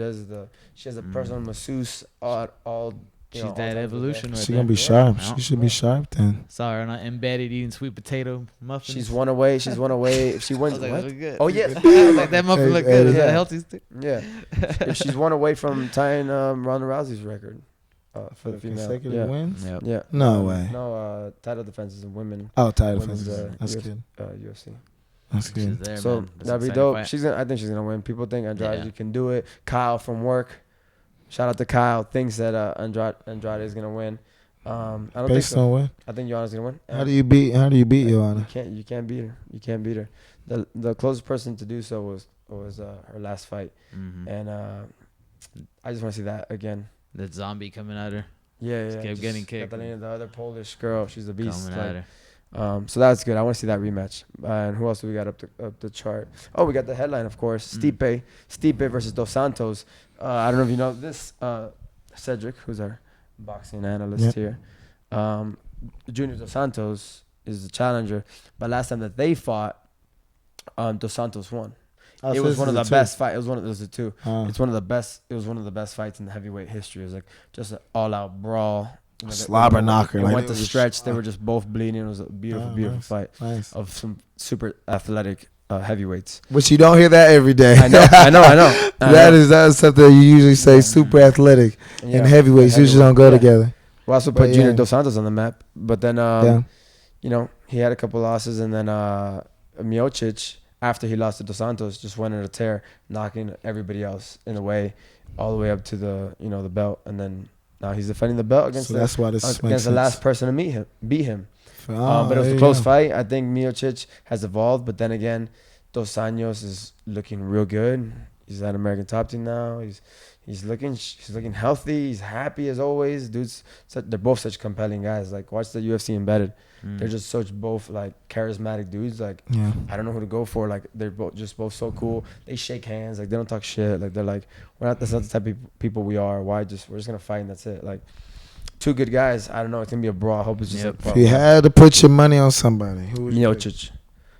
has a personal masseuse all. She's all that times of the day. evolution right She there. gonna be sharp. Yeah. She should be sharp then. Saw her not embedded eating sweet potato muffins. She's one away. If she I wins, was like, what? that look good. Oh yes. I was like, that muffin look good. Is Yeah. that healthy? Yeah, if she's one away from tying Ronda Rousey's record for the female. Consecutive Yeah. wins? Yep. Yeah. No way. No, title defenses in women. Oh, title Women's, defenses. That's UFC. good. UFC. That's She's good. there, So man. That's that'd be an dope. exciting fight. I think she's gonna win. People think Andrade Yeah. can do it. Kyle from work. Shout out to Kyle. Thinks that Andrade is gonna win. I don't think Based so. on what? I think Joanna's gonna win. How do you beat Joanna? You can't beat her. You can't beat her. The closest person to do so was her last fight, and I just want to see that again. That zombie coming at her. Yeah. Just kept getting kicked. Catalina, the other Polish girl, she's a beast. Coming at her. So that's good. I want to see that rematch. And who else do we got up the chart? Oh, we got the headline, of course. Stipe versus Dos Santos. I don't know if you know this. Cedric, who's our boxing analyst here. Junior Dos Santos is the challenger. But last time that they fought, Dos Santos won. It was one of the best fights. It was one of those two. It's one of the best. It was one of the best fights in the heavyweight history. It was like just an all-out brawl. Slobber knocker. It Like went it to was stretch. They shot. were just both bleeding. It was a beautiful, beautiful nice. fight Nice. of some super athletic heavyweights. But you don't hear that every day. I know. That is something you usually say. Super athletic and heavyweights usually don't go together. We also put Junior Dos Santos on the map, but then he had a couple losses, and then Miocic, after he lost to Dos Santos, just went on a tear, knocking everybody else in the way, all the way up to the the belt, and then now he's defending the belt against that's why this against the last person to beat him. Oh, But it was there a you close go. fight. I think Miocic has evolved, but then again, Dos Anjos is looking real good. He's at American Top Team now. He's looking healthy. He's happy as always. They're both such compelling guys. Like, watch the UFC Embedded. They're just both like charismatic dudes. Like, I don't know who to go for. Like, they're both so cool. They shake hands. Like, they don't talk shit. Like, they're like, that's not the type of people we are. We're just gonna fight and that's it. Like, two good guys. I don't know. It's gonna be a brawl. I hope it's just a brawl. If you had to put your money on somebody, who would you pick? Miocic.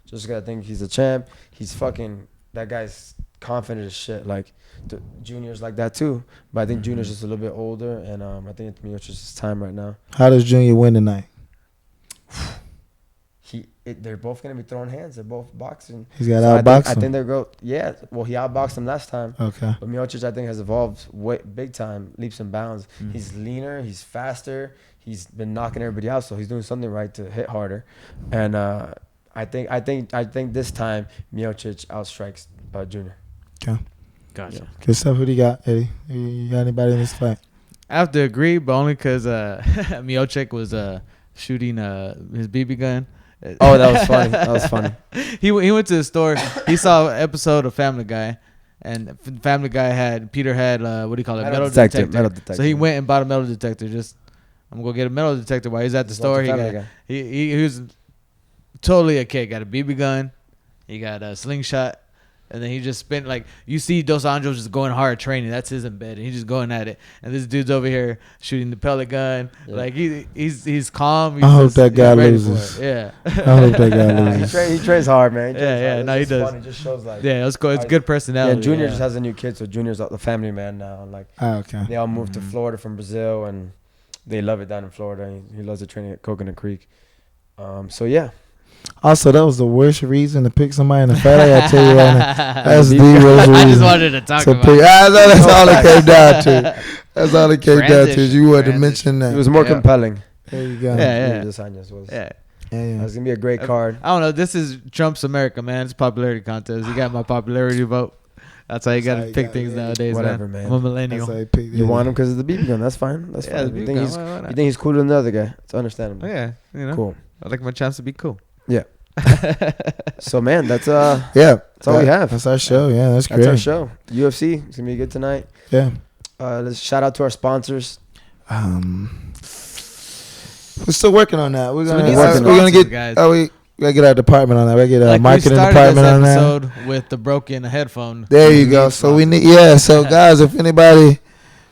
Just gotta think he's a champ. He's fucking. That guy's confident as shit. Like, the Junior's like that too. But I think Junior's just a little bit older, and I think it's Miocic's time right now. How does Junior win tonight? they're both gonna be throwing hands. They're both boxing. He's got So outboxed I him. think they're go. Yeah. Well, he outboxed him last time. Okay. But Miocic, I think, has evolved big time, leaps and bounds. He's leaner. He's faster. He's been knocking everybody out, so he's doing something right to hit harder. And I think this time Miocic outstrikes Junior. Okay. Gotcha. Good stuff. Who do you got, Eddie? You got anybody in this fight? I have to agree, but only because Miocic was shooting his BB gun. Oh, that was funny. That was funny. He went to the store. He saw an episode of Family Guy, and Family Guy Peter had what do you call it? Metal detector. Metal detector. So he went and bought a metal detector. I'm gonna go get a metal detector while he's at the store. He was totally a kid. Got a BB gun. He got a slingshot. And then he just spent you see Dos Anjos just going hard training. That's his in bed, and he's just going at it. And this dude's over here shooting the pellet gun. Yeah. He's calm. I hope that guy loses. Yeah. I hope that guy loses. He trains hard, man. No, he does. Fun. He just shows it's cool. It's good personality. Yeah, Junior just has a new kid, so Junior's the family man now. Okay. They all moved to Florida from Brazil, and they love it down in Florida. He loves the training at Coconut Creek. So yeah. Also, that was the worst reason to pick somebody in the fight. I gotta tell you right now. That's the worst reason. I just wanted to talk about it. That's all it came down to. That's all it came down to. You wanted to mention that. It was more compelling. There you go. Yeah. Dos Anjos was. Yeah. Yeah. It's gonna be a great card. I don't know. This is Trump's America, man. It's a popularity contest. You got my popularity vote. That's how you got to pick things nowadays, whatever, man. I'm a millennial. You want him because of the BB gun. That's fine. That's fine. You think he's cooler than the other guy. It's understandable. Yeah. Cool. I like my chance to be cool. Yeah. So man, that's that's all we have. That's our show. Yeah, that's great. That's our show. UFC. It's gonna be good tonight. Yeah. Let's shout out to our sponsors. We're still working on that. We're gonna get guys. we gotta get our department on that. We gotta get our marketing department on that. Episode with the broken headphone. There you go. So we need So guys, if anybody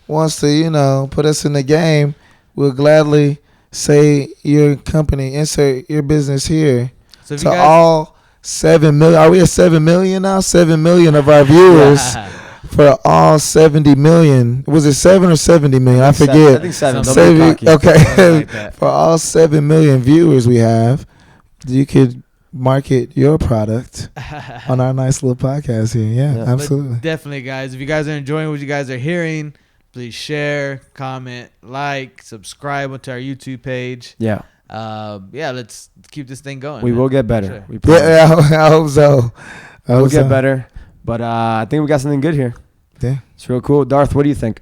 wants to put us in the game, we'll gladly say your company, insert your business here. So to all 7 million. Are we at 7 million now? 7 million of our viewers for all 70 million. Was it 7 or 70 million? I forget. I think 7. Okay. Like for all 7 million viewers we have, you could market your product on our nice little podcast here. Yeah. Absolutely. But definitely, guys. If you guys are enjoying what you guys are hearing, please share, comment, subscribe to our YouTube page. Yeah. Let's keep this thing going. We will get better. Sure. I hope so. We'll get better. But I think we got something good here. Yeah. It's real cool. Darth, what do you think?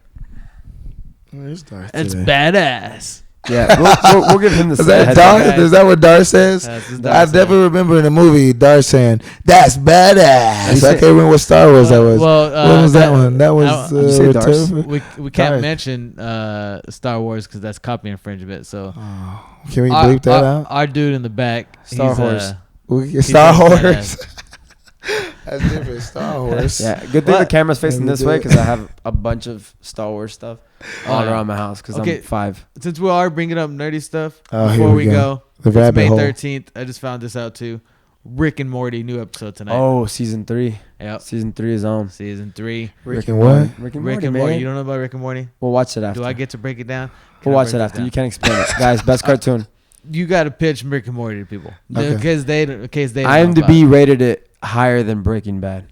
Where's Darth It's today? badass. Yeah, we'll give him the Is that Darth? Is that what Darth says? I definitely remember in the movie Darth saying, "That's badass." I can't remember what Star Wars that was. Well, what was that one? That was we can't mention Star Wars because that's copy infringement. So can we bleep that out? Our dude in the back, Star Wars. Star Wars. That's different. Star Wars. Yeah, good thing the camera's facing this way because I have a bunch of Star Wars stuff all around my house because I'm 5. Since we are bringing up nerdy stuff, before before we go, the it's May hole. 13th. I just found this out too. Rick and Morty new episode tonight. Oh, season 3. Yep. Season 3 is on. Season 3. Rick and what? Rick and Morty. man. You don't know about Rick and Morty? We'll watch it after. Do I get to break it down? We'll watch it after. You can't explain it, guys. Best cartoon. You got to pitch Rick and Morty to people in case they don't know about IMDb rated it higher than Breaking Bad.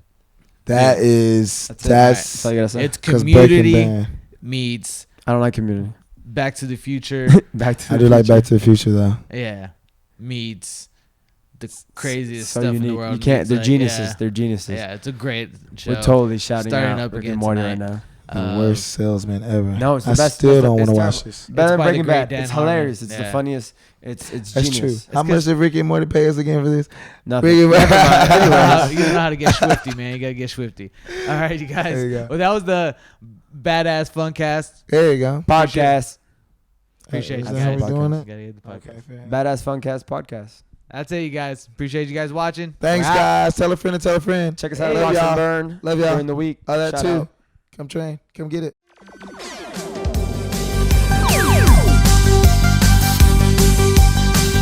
That's all you gotta say. It's Community meets I don't like Community. Back to the Future. I do like Back to the Future though. Yeah, meets the craziest so stuff unique. in the world. You can't. They're geniuses. Yeah. They're geniuses. Yeah, it's a great show. We're totally shouting Starting out up Rick again and Morty tonight. right now. The worst salesman ever. No, it's the I best. still don't want to it's watch this. Better than by the Breaking great Bad. Dan It's Harmon. hilarious. It's Yeah. the funniest. It's That's genius. true. It's How much did Rick and Morty pay us again for this? Nothing. Rick and Never mind. Anyways. You don't know how to get swifty, man. You gotta get swifty. All right, you guys. There you go. Well, that was the BadAss Funcast. There you go. Podcast. Appreciate Is you that how guys. we doing it? Gotta get the podcast. Okay, fair. BadAss Funcast podcast. That's it, you guys. Appreciate you guys watching. Thanks, We're out. guys. Tell a friend and tell a friend. Check us out. Love Watch y'all. and Burn. Love y'all. During the week. All that Shout too. out. Come train. Come get it.